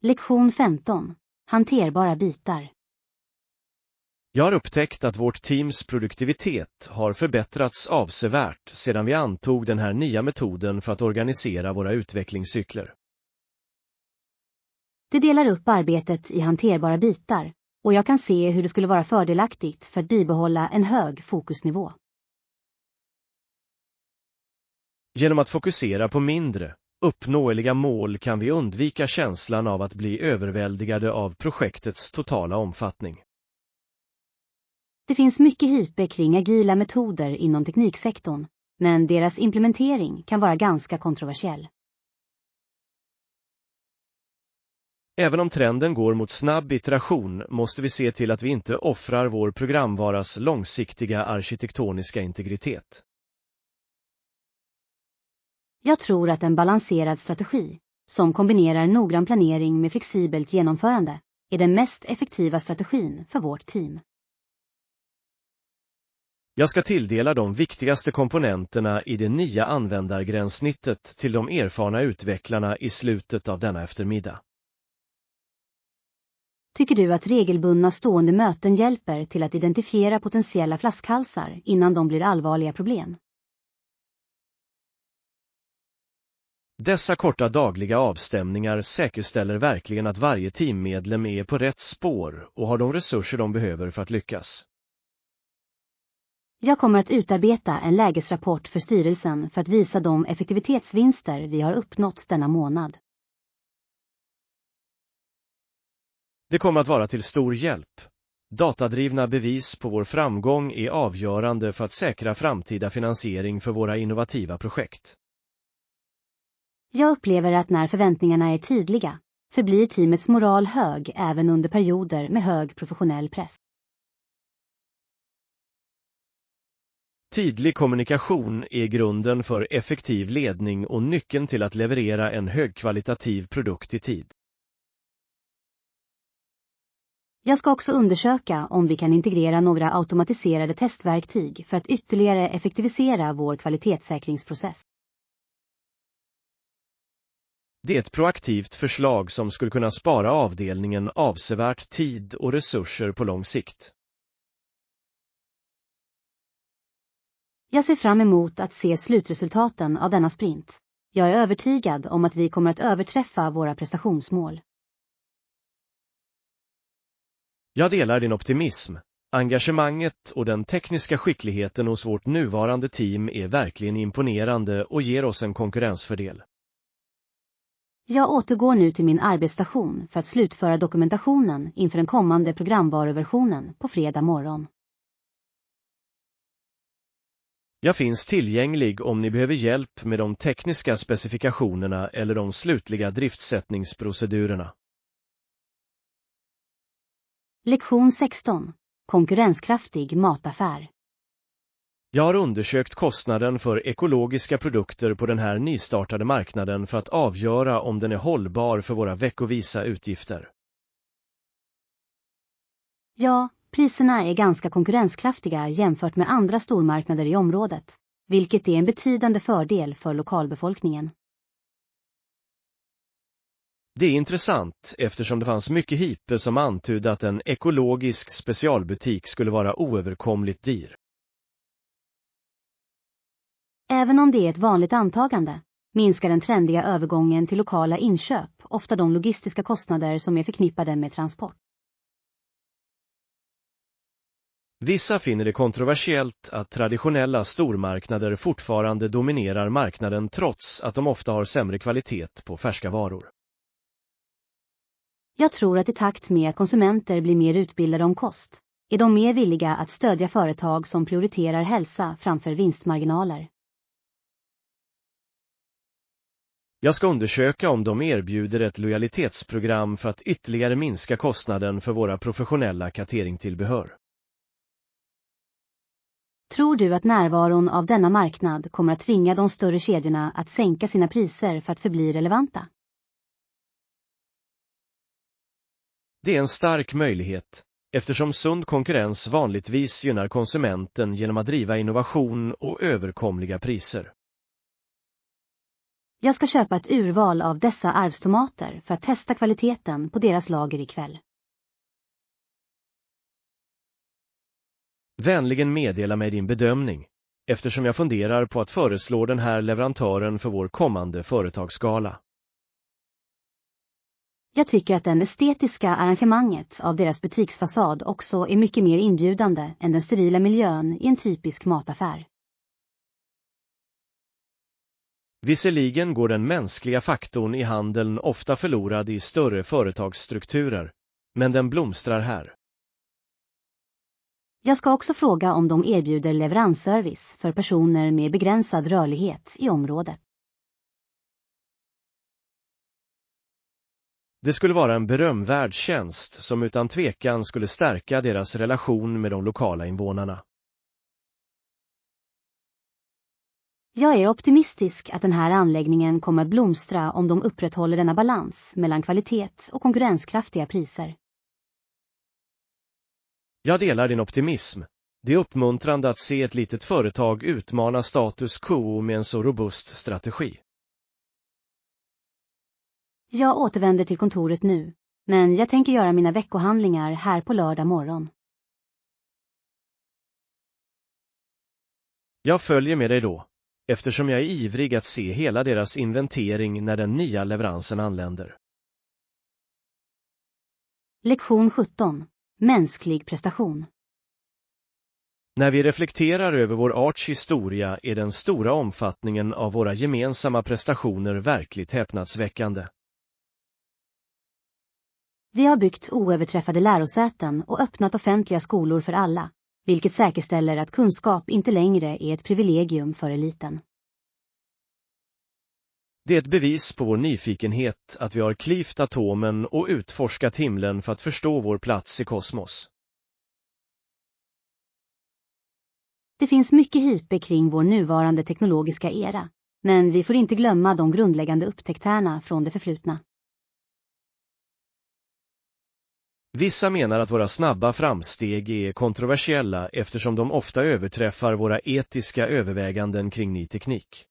Lektion 15. Hanterbara bitar. Jag har upptäckt att vårt teams produktivitet har förbättrats avsevärt sedan vi antog den här nya metoden för att organisera våra utvecklingscykler. Det delar upp arbetet i hanterbara bitar och jag kan se hur det skulle vara fördelaktigt för att bibehålla en hög fokusnivå. Genom att fokusera på mindre, uppnåeliga mål kan vi undvika känslan av att bli överväldigade av projektets totala omfattning. Det finns mycket hype kring agila metoder inom tekniksektorn, men deras implementering kan vara ganska kontroversiell. Även om trenden går mot snabb iteration måste vi se till att vi inte offrar vår programvaras långsiktiga arkitektoniska integritet. Jag tror att en balanserad strategi, som kombinerar noggrann planering med flexibelt genomförande, är den mest effektiva strategin för vårt team. Jag ska tilldela de viktigaste komponenterna i det nya användargränssnittet till de erfarna utvecklarna i slutet av denna eftermiddag. Tycker du att regelbundna stående möten hjälper till att identifiera potentiella flaskhalsar innan de blir allvarliga problem? Dessa korta dagliga avstämningar säkerställer verkligen att varje teammedlem är på rätt spår och har de resurser de behöver för att lyckas. Jag kommer att utarbeta en lägesrapport för styrelsen för att visa de effektivitetsvinster vi har uppnått denna månad. Det kommer att vara till stor hjälp. Datadrivna bevis på vår framgång är avgörande för att säkra framtida finansiering för våra innovativa projekt. Jag upplever att när förväntningarna är tydliga, förblir teamets moral hög även under perioder med hög professionell press. Tydlig kommunikation är grunden för effektiv ledning och nyckeln till att leverera en högkvalitativ produkt i tid. Jag ska också undersöka om vi kan integrera några automatiserade testverktyg för att ytterligare effektivisera vår kvalitetssäkringsprocess. Det är ett proaktivt förslag som skulle kunna spara avdelningen avsevärt tid och resurser på lång sikt. Jag ser fram emot att se slutresultaten av denna sprint. Jag är övertygad om att vi kommer att överträffa våra prestationsmål. Jag delar din optimism. Engagemanget och den tekniska skickligheten hos vårt nuvarande team är verkligen imponerande och ger oss en konkurrensfördel. Jag återgår nu till min arbetsstation för att slutföra dokumentationen inför den kommande programvaruversionen på fredag morgon. Jag finns tillgänglig om ni behöver hjälp med de tekniska specifikationerna eller de slutliga driftsättningsprocedurerna. Lektion 16. Konkurrenskraftig mataffär. Jag har undersökt kostnaden för ekologiska produkter på den här nystartade marknaden för att avgöra om den är hållbar för våra veckovisa utgifter. Ja, priserna är ganska konkurrenskraftiga jämfört med andra stormarknader i området, vilket är en betydande fördel för lokalbefolkningen. Det är intressant eftersom det fanns mycket hype som antydde att en ekologisk specialbutik skulle vara oöverkomligt dyr. Även om det är ett vanligt antagande, minskar den trendiga övergången till lokala inköp ofta de logistiska kostnader som är förknippade med transport. Vissa finner det kontroversiellt att traditionella stormarknader fortfarande dominerar marknaden trots att de ofta har sämre kvalitet på färska varor. Jag tror att i takt med att konsumenter blir mer utbildade om kost, är de mer villiga att stödja företag som prioriterar hälsa framför vinstmarginaler. Jag ska undersöka om de erbjuder ett lojalitetsprogram för att ytterligare minska kostnaden för våra professionella cateringtillbehör. Tror du att närvaron av denna marknad kommer att tvinga de större kedjorna att sänka sina priser för att förbli relevanta? Det är en stark möjlighet, eftersom sund konkurrens vanligtvis gynnar konsumenten genom att driva innovation och överkomliga priser. Jag ska köpa ett urval av dessa arvstomater för att testa kvaliteten på deras lager ikväll. Vänligen meddela mig din bedömning, eftersom jag funderar på att föreslå den här leverantören för vår kommande företagsgala. Jag tycker att det estetiska arrangemanget av deras butiksfasad också är mycket mer inbjudande än den sterila miljön i en typisk mataffär. Visserligen går den mänskliga faktorn i handeln ofta förlorad i större företagsstrukturer, men den blomstrar här. Jag ska också fråga om de erbjuder leveransservice för personer med begränsad rörlighet i området. Det skulle vara en berömvärd tjänst som utan tvekan skulle stärka deras relation med de lokala invånarna. Jag är optimistisk att den här anläggningen kommer att blomstra om de upprätthåller denna balans mellan kvalitet och konkurrenskraftiga priser. Jag delar din optimism. Det är uppmuntrande att se ett litet företag utmana status quo med en så robust strategi. Jag återvänder till kontoret nu, men jag tänker göra mina veckohandlingar här på lördag morgon. Jag följer med dig då, eftersom jag är ivrig att se hela deras inventering när den nya leveransen anländer. Lektion 17. Mänsklig prestation. När vi reflekterar över vår arts historia är den stora omfattningen av våra gemensamma prestationer verkligt häpnadsväckande. Vi har byggt oöverträffade lärosäten och öppnat offentliga skolor för alla, vilket säkerställer att kunskap inte längre är ett privilegium för eliten. Det är ett bevis på vår nyfikenhet att vi har klyvt atomen och utforskat himlen för att förstå vår plats i kosmos. Det finns mycket hype kring vår nuvarande teknologiska era, men vi får inte glömma de grundläggande upptäckterna från det förflutna. Vissa menar att våra snabba framsteg är kontroversiella eftersom de ofta överträffar våra etiska överväganden kring ny teknik.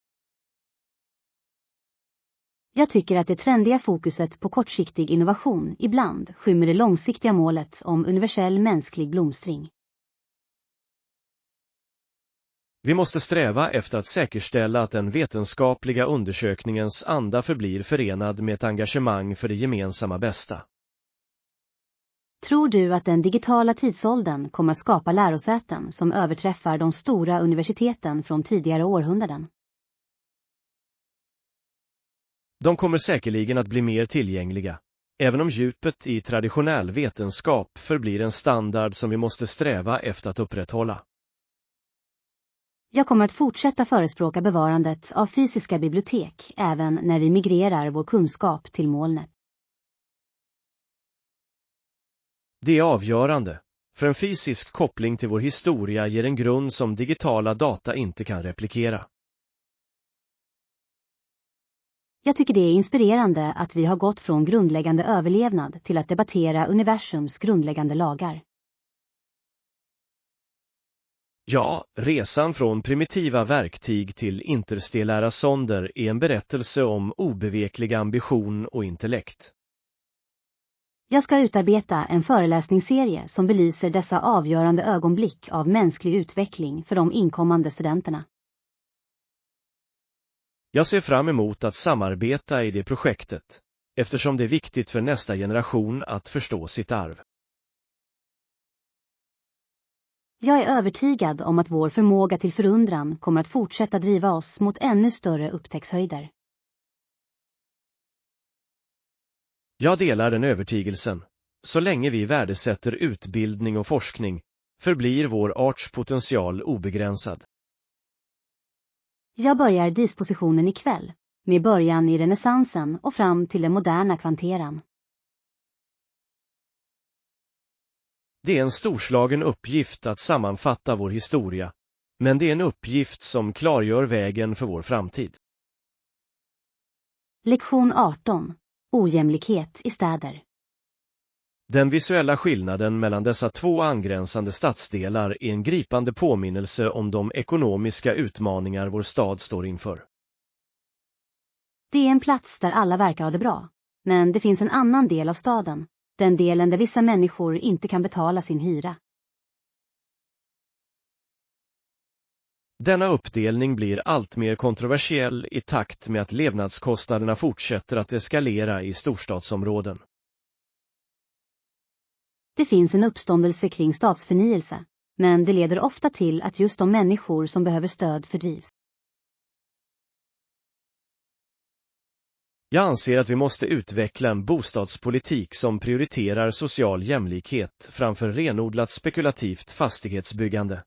Jag tycker att det trendiga fokuset på kortsiktig innovation ibland skymmer det långsiktiga målet om universell mänsklig blomstring. Vi måste sträva efter att säkerställa att den vetenskapliga undersökningens anda förblir förenad med ett engagemang för det gemensamma bästa. Tror du att den digitala tidsåldern kommer att skapa lärosäten som överträffar de stora universiteten från tidigare århundraden? De kommer säkerligen att bli mer tillgängliga, även om djupet i traditionell vetenskap förblir en standard som vi måste sträva efter att upprätthålla. Jag kommer att fortsätta förespråka bevarandet av fysiska bibliotek även när vi migrerar vår kunskap till molnet. Det är avgörande, för en fysisk koppling till vår historia ger en grund som digitala data inte kan replikera. Jag tycker det är inspirerande att vi har gått från grundläggande överlevnad till att debattera universums grundläggande lagar. Ja, resan från primitiva verktyg till interstellära sonder är en berättelse om obeveklig ambition och intellekt. Jag ska utarbeta en föreläsningsserie som belyser dessa avgörande ögonblick av mänsklig utveckling för de inkommande studenterna. Jag ser fram emot att samarbeta i det projektet, eftersom det är viktigt för nästa generation att förstå sitt arv. Jag är övertygad om att vår förmåga till förundran kommer att fortsätta driva oss mot ännu större upptäcktshöjder. Jag delar den övertygelsen. Så länge vi värdesätter utbildning och forskning förblir vår arts potential obegränsad. Jag börjar dispositionen ikväll, med början i renässansen och fram till den moderna kvanteran. Det är en storslagen uppgift att sammanfatta vår historia, men det är en uppgift som klargör vägen för vår framtid. Lektion 18. Ojämlikhet i städer. Den visuella skillnaden mellan dessa två angränsande stadsdelar är en gripande påminnelse om de ekonomiska utmaningar vår stad står inför. Det är en plats där alla verkar ha det bra, men det finns en annan del av staden, den delen där vissa människor inte kan betala sin hyra. Denna uppdelning blir allt mer kontroversiell i takt med att levnadskostnaderna fortsätter att eskalera i storstadsområden. Det finns en uppståndelse kring stadsförnyelse, men det leder ofta till att just de människor som behöver stöd fördrivs. Jag anser att vi måste utveckla en bostadspolitik som prioriterar social jämlikhet framför renodlat spekulativt fastighetsbyggande.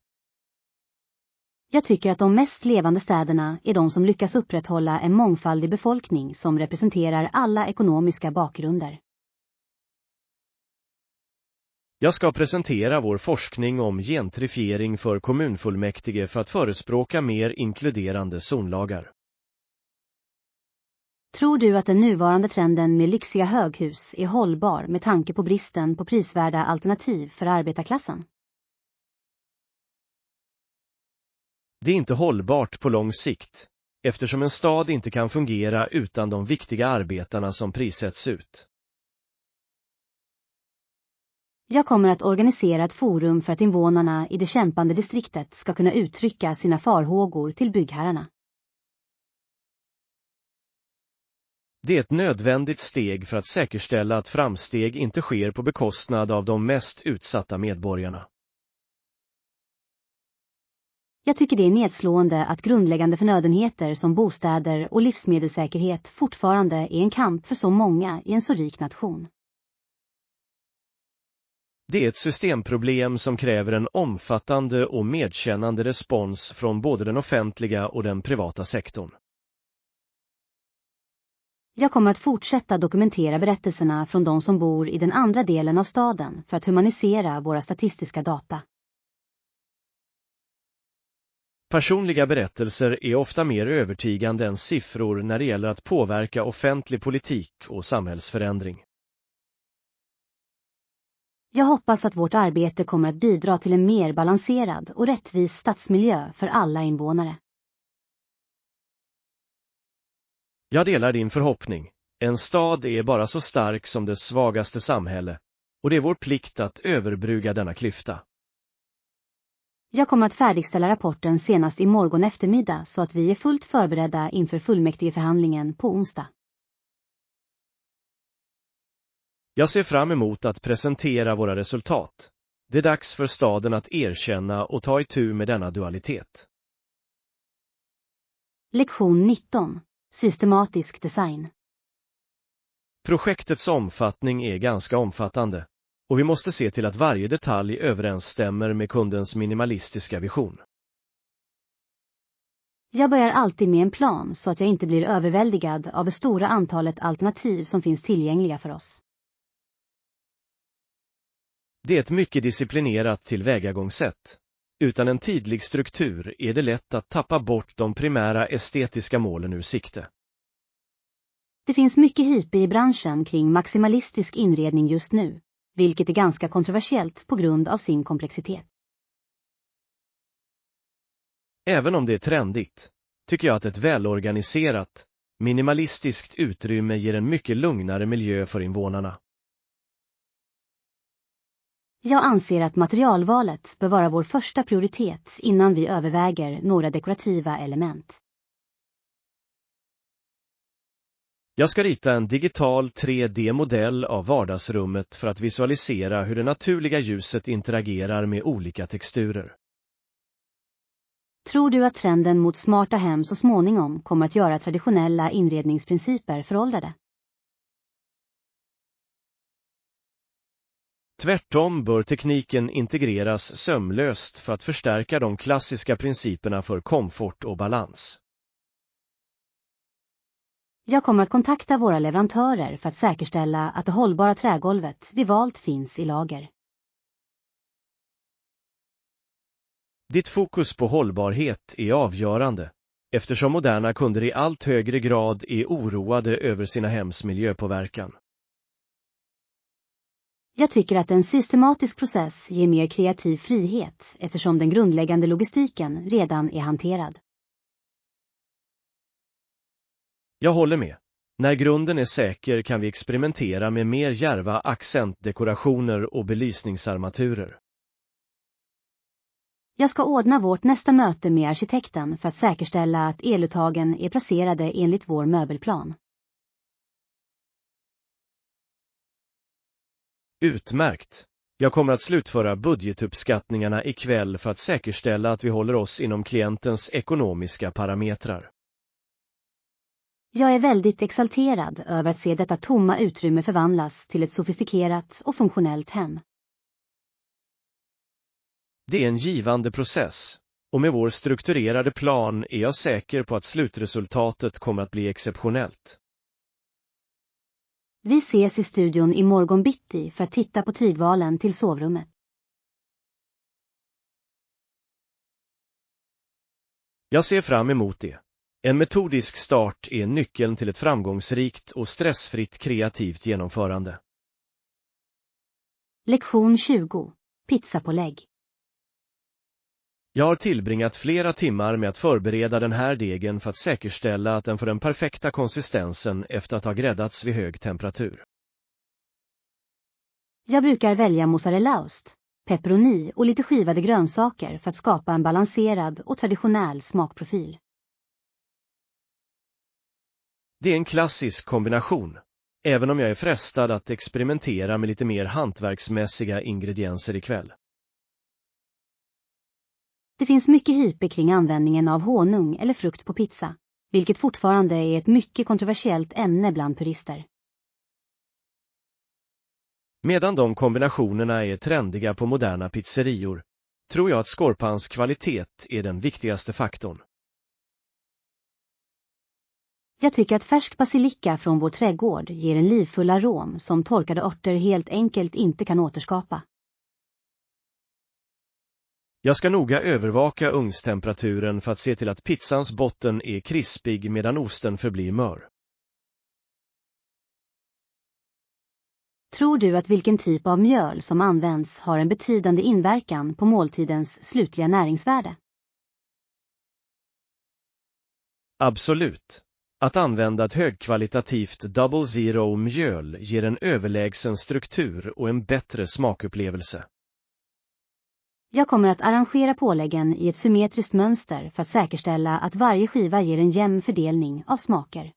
Jag tycker att de mest levande städerna är de som lyckas upprätthålla en mångfaldig befolkning som representerar alla ekonomiska bakgrunder. Jag ska presentera vår forskning om gentrifiering för kommunfullmäktige för att förespråka mer inkluderande zonlagar. Tror du att den nuvarande trenden med lyxiga höghus är hållbar med tanke på bristen på prisvärda alternativ för arbetarklassen? Det är inte hållbart på lång sikt, eftersom en stad inte kan fungera utan de viktiga arbetarna som prissätts ut. Jag kommer att organisera ett forum för att invånarna i det kämpande distriktet ska kunna uttrycka sina farhågor till byggherrarna. Det är ett nödvändigt steg för att säkerställa att framsteg inte sker på bekostnad av de mest utsatta medborgarna. Jag tycker det är nedslående att grundläggande förnödenheter som bostäder och livsmedelssäkerhet fortfarande är en kamp för så många i en så rik nation. Det är ett systemproblem som kräver en omfattande och medkännande respons från både den offentliga och den privata sektorn. Jag kommer att fortsätta dokumentera berättelserna från de som bor i den andra delen av staden för att humanisera våra statistiska data. Personliga berättelser är ofta mer övertygande än siffror när det gäller att påverka offentlig politik och samhällsförändring. Jag hoppas att vårt arbete kommer att bidra till en mer balanserad och rättvis stadsmiljö för alla invånare. Jag delar din förhoppning. En stad är bara så stark som dess svagaste samhälle, och det är vår plikt att överbrygga denna klyfta. Jag kommer att färdigställa rapporten senast i morgon eftermiddag så att vi är fullt förberedda inför fullmäktigeförhandlingen på onsdag. Jag ser fram emot att presentera våra resultat. Det är dags för staden att erkänna och ta itu med denna dualitet. Lektion 19. Systematisk design. Projektets omfattning är ganska omfattande, och vi måste se till att varje detalj överensstämmer med kundens minimalistiska vision. Jag börjar alltid med en plan så att jag inte blir överväldigad av det stora antalet alternativ som finns tillgängliga för oss. Det är ett mycket disciplinerat tillvägagångssätt. Utan en tydlig struktur är det lätt att tappa bort de primära estetiska målen ur sikte. Det finns mycket hype i branschen kring maximalistisk inredning just nu, vilket är ganska kontroversiellt på grund av sin komplexitet. Även om det är trendigt, tycker jag att ett välorganiserat, minimalistiskt utrymme ger en mycket lugnare miljö för invånarna. Jag anser att materialvalet bör vara vår första prioritet innan vi överväger några dekorativa element. Jag ska rita en digital 3D-modell av vardagsrummet för att visualisera hur det naturliga ljuset interagerar med olika texturer. Tror du att trenden mot smarta hem så småningom kommer att göra traditionella inredningsprinciper föråldrade? Tvärtom bör tekniken integreras sömlöst för att förstärka de klassiska principerna för komfort och balans. Jag kommer att kontakta våra leverantörer för att säkerställa att det hållbara trägolvet vi valt finns i lager. Ditt fokus på hållbarhet är avgörande, eftersom moderna kunder i allt högre grad är oroade över sina hems miljöpåverkan. Jag tycker att en systematisk process ger mer kreativ frihet eftersom den grundläggande logistiken redan är hanterad. Jag håller med. När grunden är säker kan vi experimentera med mer djärva accentdekorationer och belysningsarmaturer. Jag ska ordna vårt nästa möte med arkitekten för att säkerställa att eluttagen är placerade enligt vår möbelplan. Utmärkt. Jag kommer att slutföra budgetuppskattningarna ikväll för att säkerställa att vi håller oss inom klientens ekonomiska parametrar. Jag är väldigt exalterad över att se detta tomma utrymme förvandlas till ett sofistikerat och funktionellt hem. Det är en givande process, och med vår strukturerade plan är jag säker på att slutresultatet kommer att bli exceptionellt. Vi ses i studion i morgon bitti för att titta på tidvalen till sovrummet. Jag ser fram emot det. En metodisk start är nyckeln till ett framgångsrikt och stressfritt kreativt genomförande. Lektion 20. Pizzapålägg. Jag har tillbringat flera timmar med att förbereda den här degen för att säkerställa att den får den perfekta konsistensen efter att ha gräddats vid hög temperatur. Jag brukar välja mozzarellaost, pepperoni och lite skivade grönsaker för att skapa en balanserad och traditionell smakprofil. Det är en klassisk kombination, även om jag är frestad att experimentera med lite mer hantverksmässiga ingredienser ikväll. Det finns mycket hype kring användningen av honung eller frukt på pizza, vilket fortfarande är ett mycket kontroversiellt ämne bland purister. Medan de kombinationerna är trendiga på moderna pizzerior, tror jag att skorpans kvalitet är den viktigaste faktorn. Jag tycker att färsk basilika från vår trädgård ger en livfull arom som torkade örter helt enkelt inte kan återskapa. Jag ska noga övervaka ugnstemperaturen för att se till att pizzans botten är krispig medan osten förblir mör. Tror du att vilken typ av mjöl som används har en betydande inverkan på måltidens slutliga näringsvärde? Absolut. Att använda ett högkvalitativt Double Zero mjöl ger en överlägsen struktur och en bättre smakupplevelse. Jag kommer att arrangera påläggen i ett symmetriskt mönster för att säkerställa att varje skiva ger en jämn fördelning av smaker.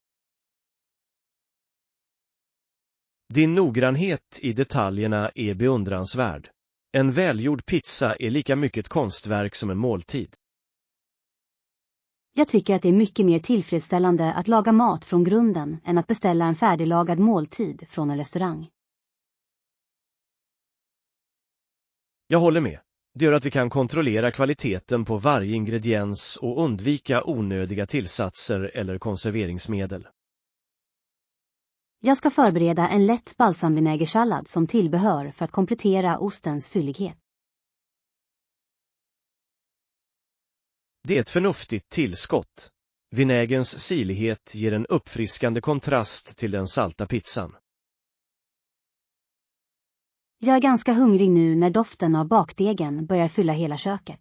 Din noggrannhet i detaljerna är beundransvärd. En välgjord pizza är lika mycket ett konstverk som en måltid. Jag tycker att det är mycket mer tillfredsställande att laga mat från grunden än att beställa en färdiglagad måltid från en restaurang. Jag håller med. Det gör att vi kan kontrollera kvaliteten på varje ingrediens och undvika onödiga tillsatser eller konserveringsmedel. Jag ska förbereda en lätt balsamvinägersallad som tillbehör för att komplettera ostens fyllighet. Det är ett förnuftigt tillskott. Vinägens syrlighet ger en uppfriskande kontrast till den salta pizzan. Jag är ganska hungrig nu när doften av bakdegen börjar fylla hela köket.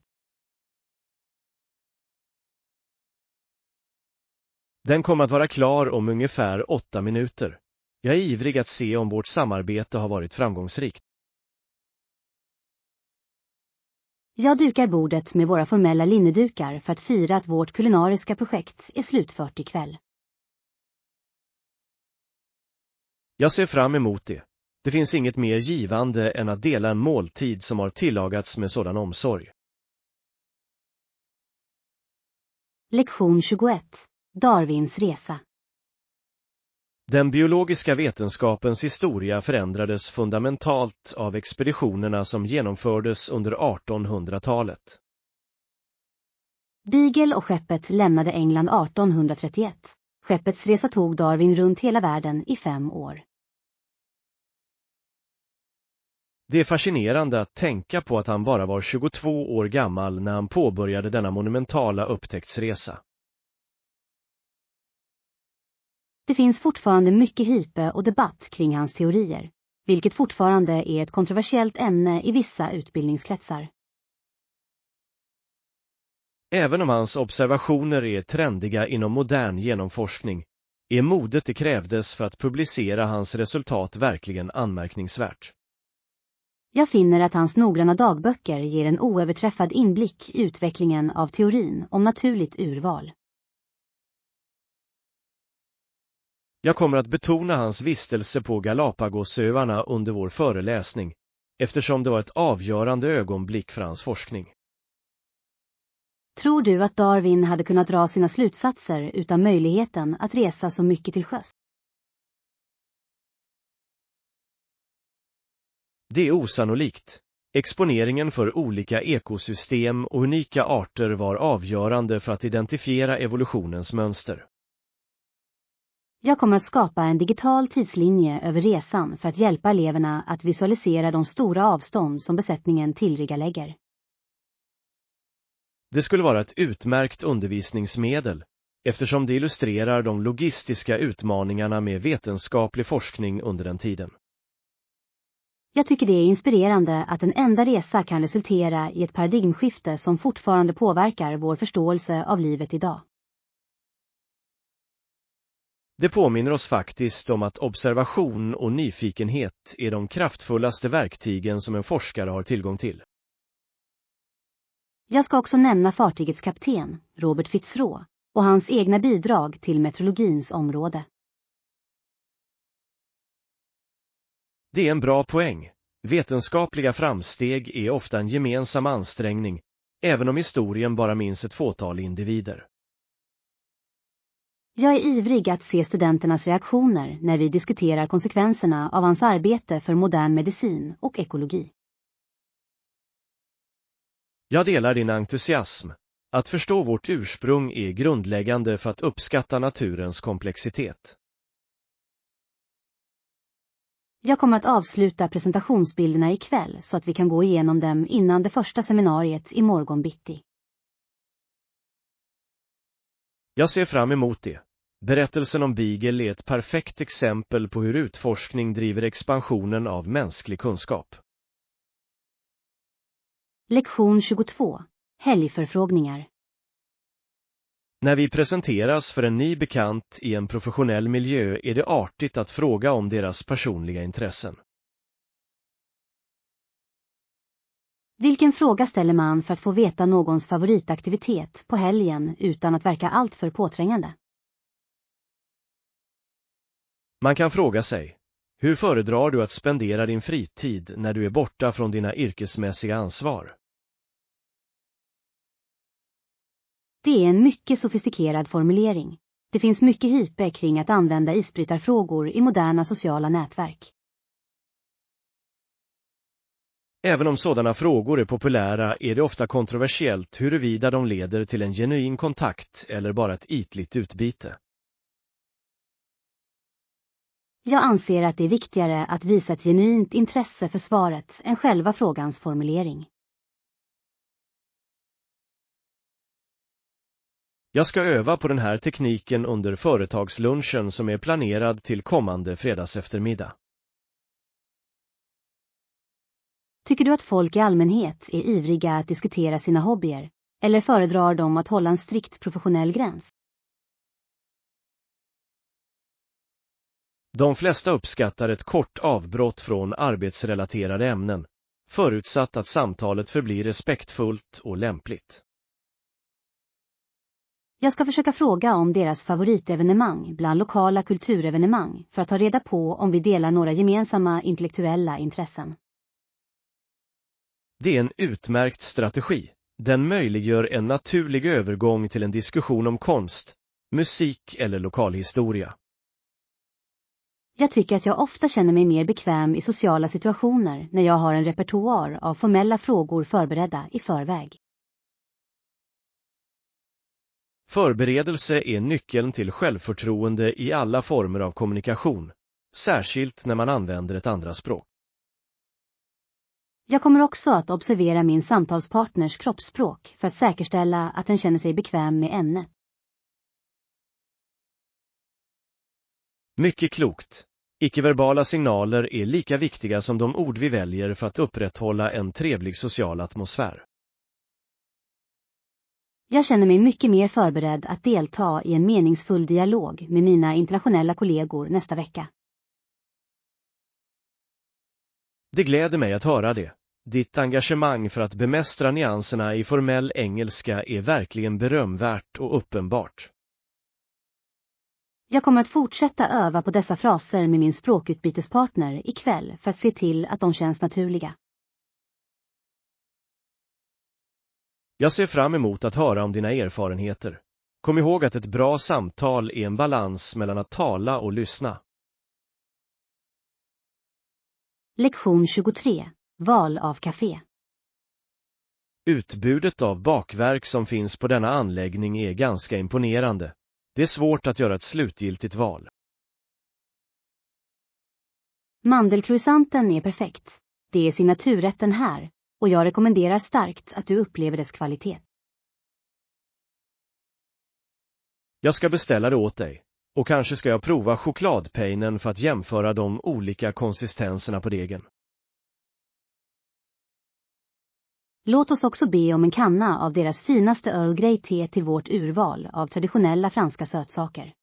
Den kommer att vara klar om ungefär 8 minuter. Jag är ivrig att se om vårt samarbete har varit framgångsrikt. Jag dukar bordet med våra formella linnedukar för att fira att vårt kulinariska projekt är slutfört ikväll. Jag ser fram emot det. Det finns inget mer givande än att dela en måltid som har tillagats med sådan omsorg. Lektion 21. Darwins resa. Den biologiska vetenskapens historia förändrades fundamentalt av expeditionerna som genomfördes under 1800-talet. Beagle och skeppet lämnade England 1831. Skeppets resa tog Darwin runt hela världen i 5 år. Det är fascinerande att tänka på att han bara var 22 år gammal när han påbörjade denna monumentala upptäcktsresa. Det finns fortfarande mycket hype och debatt kring hans teorier, vilket fortfarande är ett kontroversiellt ämne i vissa utbildningskretsar. Även om hans observationer är trendiga inom modern genomforskning, är modet det krävdes för att publicera hans resultat verkligen anmärkningsvärt. Jag finner att hans noggranna dagböcker ger en oöverträffad inblick i utvecklingen av teorin om naturligt urval. Jag kommer att betona hans vistelse på Galapagosöarna under vår föreläsning, eftersom det var ett avgörande ögonblick för hans forskning. Tror du att Darwin hade kunnat dra sina slutsatser utan möjligheten att resa så mycket till sjöss? Det är osannolikt. Exponeringen för olika ekosystem och unika arter var avgörande för att identifiera evolutionens mönster. Jag kommer att skapa en digital tidslinje över resan för att hjälpa eleverna att visualisera de stora avstånd som besättningen tillryggalägger. Det skulle vara ett utmärkt undervisningsmedel, eftersom det illustrerar de logistiska utmaningarna med vetenskaplig forskning under den tiden. Jag tycker det är inspirerande att en enda resa kan resultera i ett paradigmskifte som fortfarande påverkar vår förståelse av livet idag. Det påminner oss faktiskt om att observation och nyfikenhet är de kraftfullaste verktygen som en forskare har tillgång till. Jag ska också nämna fartygets kapten, Robert Fitzroy, och hans egna bidrag till meteorologins område. Det är en bra poäng. Vetenskapliga framsteg är ofta en gemensam ansträngning, även om historien bara minns ett fåtal individer. Jag är ivrig att se studenternas reaktioner när vi diskuterar konsekvenserna av hans arbete för modern medicin och ekologi. Jag delar din entusiasm. Att förstå vårt ursprung är grundläggande för att uppskatta naturens komplexitet. Jag kommer att avsluta presentationsbilderna ikväll så att vi kan gå igenom dem innan det första seminariet i morgon bitti. Jag ser fram emot det. Berättelsen om Beagle är ett perfekt exempel på hur utforskning driver expansionen av mänsklig kunskap. Lektion 22. Helgförfrågningar. När vi presenteras för en ny bekant i en professionell miljö är det artigt att fråga om deras personliga intressen. Vilken fråga ställer man för att få veta någons favoritaktivitet på helgen utan att verka alltför påträngande? Man kan fråga sig, hur föredrar du att spendera din fritid när du är borta från dina yrkesmässiga ansvar? Det är en mycket sofistikerad formulering. Det finns mycket hype kring att använda isbrytarfrågor i moderna sociala nätverk. Även om sådana frågor är populära är det ofta kontroversiellt huruvida de leder till en genuin kontakt eller bara ett ytligt utbyte. Jag anser att det är viktigare att visa ett genuint intresse för svaret än själva frågans formulering. Jag ska öva på den här tekniken under företagslunchen som är planerad till kommande fredagseftermiddag. Tycker du att folk i allmänhet är ivriga att diskutera sina hobbyer, eller föredrar de att hålla en strikt professionell gräns? De flesta uppskattar ett kort avbrott från arbetsrelaterade ämnen, förutsatt att samtalet förblir respektfullt och lämpligt. Jag ska försöka fråga om deras favoritevenemang bland lokala kulturevenemang för att ta reda på om vi delar några gemensamma intellektuella intressen. Det är en utmärkt strategi. Den möjliggör en naturlig övergång till en diskussion om konst, musik eller lokalhistoria. Jag tycker att jag ofta känner mig mer bekväm i sociala situationer när jag har en repertoar av formella frågor förberedda i förväg. Förberedelse är nyckeln till självförtroende i alla former av kommunikation, särskilt när man använder ett andra språk. Jag kommer också att observera min samtalspartners kroppsspråk för att säkerställa att den känner sig bekväm med ämnet. Mycket klokt. Icke-verbala signaler är lika viktiga som de ord vi väljer för att upprätthålla en trevlig social atmosfär. Jag känner mig mycket mer förberedd att delta i en meningsfull dialog med mina internationella kollegor nästa vecka. Det gläder mig att höra det. Ditt engagemang för att bemästra nyanserna i formell engelska är verkligen berömvärt och uppenbart. Jag kommer att fortsätta öva på dessa fraser med min språkutbytespartner ikväll för att se till att de känns naturliga. Jag ser fram emot att höra om dina erfarenheter. Kom ihåg att ett bra samtal är en balans mellan att tala och lyssna. Lektion 23. Val av café. Utbudet av bakverk som finns på denna anläggning är ganska imponerande. Det är svårt att göra ett slutgiltigt val. Mandelcroissanten är perfekt. Det är signaturrätten här och jag rekommenderar starkt att du upplever dess kvalitet. Jag ska beställa det åt dig. Och kanske ska jag prova chokladpeinen för att jämföra de olika konsistenserna på degen. Låt oss också be om en kanna av deras finaste Earl Grey-te till vårt urval av traditionella franska sötsaker.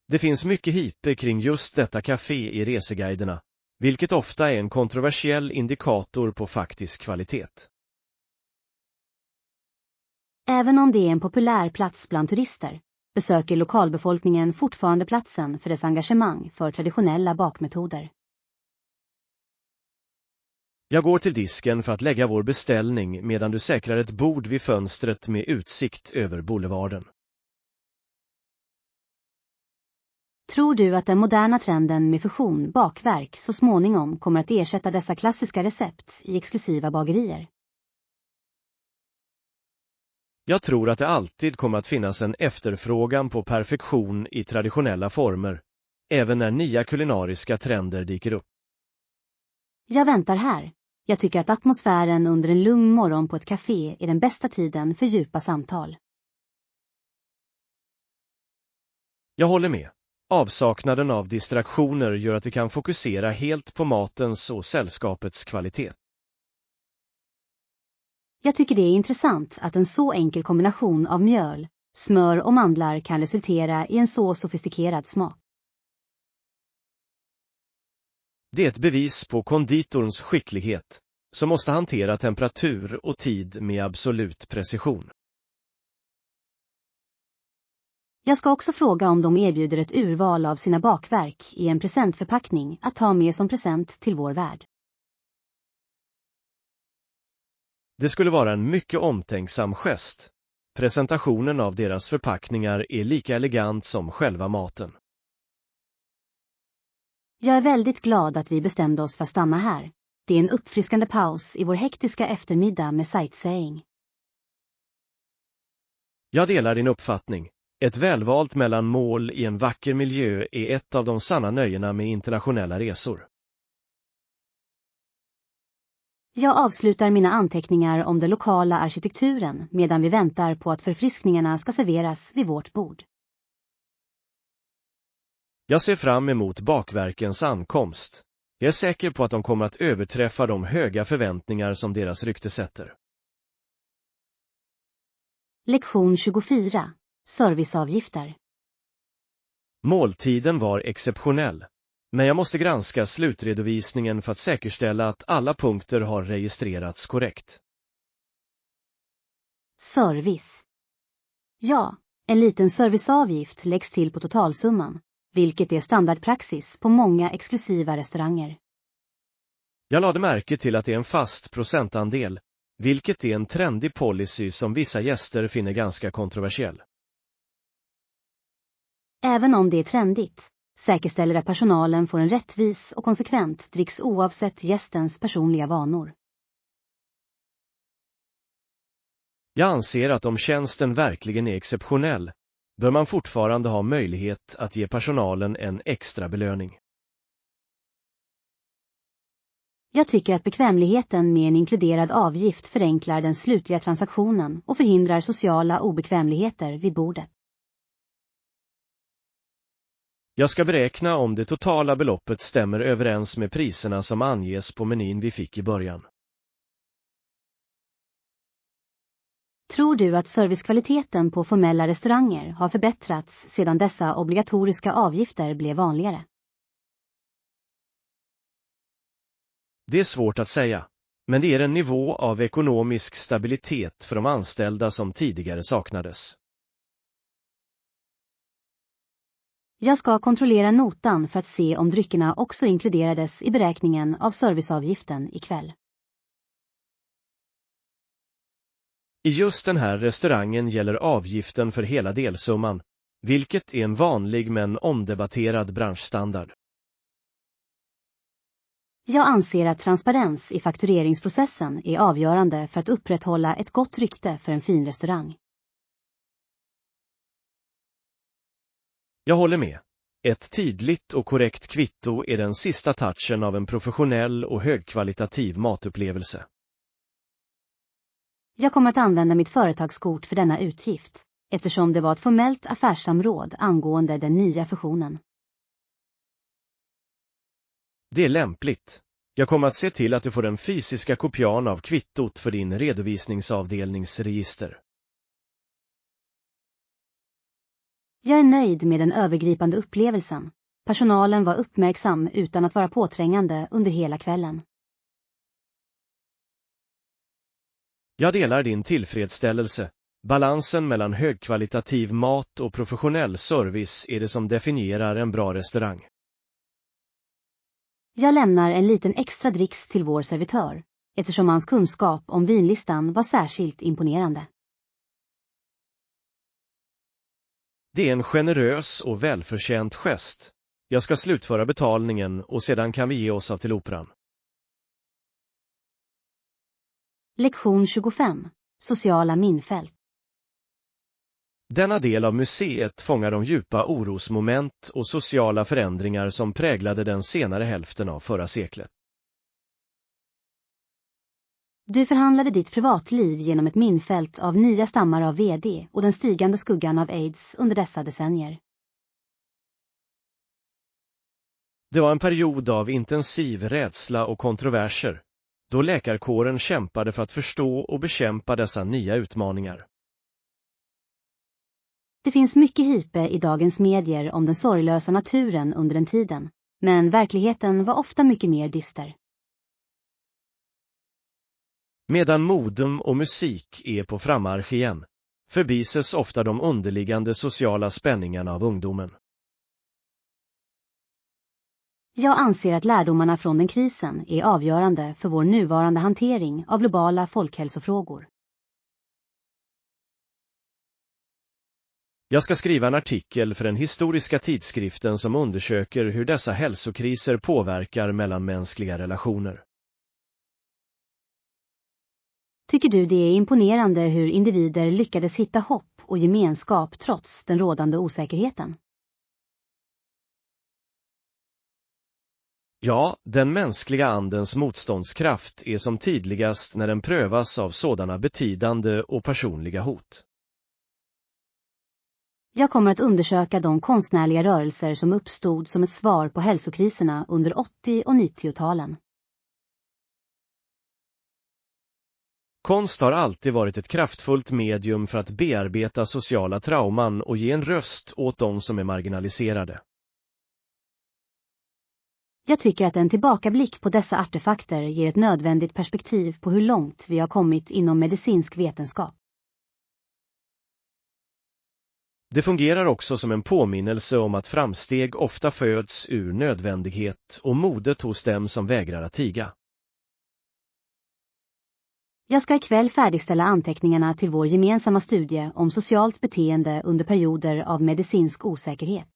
Det finns mycket hype kring just detta café i reseguiderna, vilket ofta är en kontroversiell indikator på faktisk kvalitet. Även om det är en populär plats bland turister, besöker lokalbefolkningen fortfarande platsen för dess engagemang för traditionella bakmetoder. Jag går till disken för att lägga vår beställning medan du säkrar ett bord vid fönstret med utsikt över boulevarden. Tror du att den moderna trenden med fusion, bakverk, så småningom kommer att ersätta dessa klassiska recept i exklusiva bagerier? Jag tror att det alltid kommer att finnas en efterfrågan på perfektion i traditionella former, även när nya kulinariska trender dyker upp. Jag väntar här. Jag tycker att atmosfären under en lugn morgon på ett café är den bästa tiden för djupa samtal. Jag håller med. Avsaknaden av distraktioner gör att vi kan fokusera helt på matens och sällskapets kvalitet. Jag tycker det är intressant att en så enkel kombination av mjöl, smör och mandlar kan resultera i en så sofistikerad smak. Det är ett bevis på konditorns skicklighet, som måste hantera temperatur och tid med absolut precision. Jag ska också fråga om de erbjuder ett urval av sina bakverk i en presentförpackning att ta med som present till vår värd. Det skulle vara en mycket omtänksam gest. Presentationen av deras förpackningar är lika elegant som själva maten. Jag är väldigt glad att vi bestämde oss för att stanna här. Det är en uppfriskande paus i vår hektiska eftermiddag med sightseeing. Jag delar din uppfattning. Ett välvalt mellanmål i en vacker miljö är ett av de sanna nöjena med internationella resor. Jag avslutar mina anteckningar om den lokala arkitekturen medan vi väntar på att förfriskningarna ska serveras vid vårt bord. Jag ser fram emot bakverkens ankomst. Jag är säker på att de kommer att överträffa de höga förväntningar som deras rykte sätter. Lektion 24. Serviceavgifter. Måltiden var exceptionell, men jag måste granska slutredovisningen för att säkerställa att alla punkter har registrerats korrekt. Service. Ja, en liten serviceavgift läggs till på totalsumman, vilket är standardpraxis på många exklusiva restauranger. Jag lade märke till att det är en fast procentandel, vilket är en trendig policy som vissa gäster finner ganska kontroversiell. Även om det är trendigt, säkerställer att personalen får en rättvis och konsekvent dricks oavsett gästens personliga vanor. Jag anser att om tjänsten verkligen är exceptionell, bör man fortfarande ha möjlighet att ge personalen en extra belöning. Jag tycker att bekvämligheten med en inkluderad avgift förenklar den slutliga transaktionen och förhindrar sociala obekvämligheter vid bordet. Jag ska beräkna om det totala beloppet stämmer överens med priserna som anges på menyn vi fick i början. Tror du att servicekvaliteten på formella restauranger har förbättrats sedan dessa obligatoriska avgifter blev vanligare? Det är svårt att säga, men det är en nivå av ekonomisk stabilitet för de anställda som tidigare saknades. Jag ska kontrollera notan för att se om dryckerna också inkluderades i beräkningen av serviceavgiften ikväll. I just den här restaurangen gäller avgiften för hela delsumman, vilket är en vanlig men omdebatterad branschstandard. Jag anser att transparens i faktureringsprocessen är avgörande för att upprätthålla ett gott rykte för en fin restaurang. Jag håller med. Ett tydligt och korrekt kvitto är den sista touchen av en professionell och högkvalitativ matupplevelse. Jag kommer att använda mitt företagskort för denna utgift, eftersom det var ett formellt affärssamråd angående den nya fusionen. Det är lämpligt. Jag kommer att se till att du får den fysiska kopian av kvittot för din redovisningsavdelningsregister. Jag är nöjd med den övergripande upplevelsen. Personalen var uppmärksam utan att vara påträngande under hela kvällen. Jag delar din tillfredsställelse. Balansen mellan högkvalitativ mat och professionell service är det som definierar en bra restaurang. Jag lämnar en liten extra dricks till vår servitör, eftersom hans kunskap om vinlistan var särskilt imponerande. Det är en generös och välförtjänt gest. Jag ska slutföra betalningen och sedan kan vi ge oss av till operan. Lektion 25. Sociala minfält. Denna del av museet fångar de djupa orosmoment och sociala förändringar som präglade den senare hälften av förra seklet. Du förhandlade ditt privatliv genom ett minfält av nya stammar av VD och den stigande skuggan av AIDS under dessa decennier. Det var en period av intensiv rädsla och kontroverser, då läkarkåren kämpade för att förstå och bekämpa dessa nya utmaningar. Det finns mycket hype i dagens medier om den sorglösa naturen under den tiden, men verkligheten var ofta mycket mer dyster. Medan modum och musik är på frammarsch igen, förbises ofta de underliggande sociala spänningarna av ungdomen. Jag anser att lärdomarna från den krisen är avgörande för vår nuvarande hantering av globala folkhälsofrågor. Jag ska skriva en artikel för den historiska tidskriften som undersöker hur dessa hälsokriser påverkar mellanmänskliga relationer. Tycker du det är imponerande hur individer lyckades hitta hopp och gemenskap trots den rådande osäkerheten? Ja, den mänskliga andens motståndskraft är som tydligast när den prövas av sådana betydande och personliga hot. Jag kommer att undersöka de konstnärliga rörelser som uppstod som ett svar på hälsokriserna under 80- och 90-talen. Konst har alltid varit ett kraftfullt medium för att bearbeta sociala trauman och ge en röst åt de som är marginaliserade. Jag tycker att en tillbakablick på dessa artefakter ger ett nödvändigt perspektiv på hur långt vi har kommit inom medicinsk vetenskap. Det fungerar också som en påminnelse om att framsteg ofta föds ur nödvändighet och modet hos dem som vägrar att tiga. Jag ska ikväll färdigställa anteckningarna till vår gemensamma studie om socialt beteende under perioder av medicinsk osäkerhet.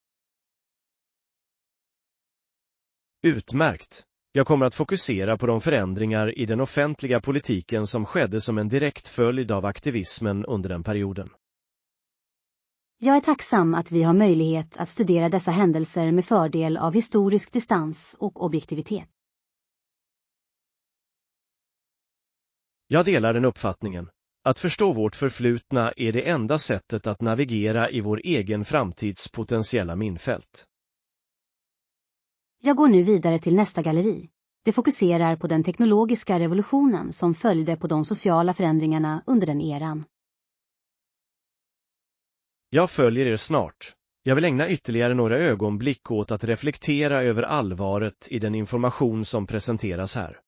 Utmärkt! Jag kommer att fokusera på de förändringar i den offentliga politiken som skedde som en direkt följd av aktivismen under den perioden. Jag är tacksam att vi har möjlighet att studera dessa händelser med fördel av historisk distans och objektivitet. Jag delar den uppfattningen. Att förstå vårt förflutna är det enda sättet att navigera i vår egen framtids potentiella minfält. Jag går nu vidare till nästa galleri. Det fokuserar på den teknologiska revolutionen som följde på de sociala förändringarna under den eran. Jag följer er snart. Jag vill ägna ytterligare några ögonblick åt att reflektera över allvaret i den information som presenteras här.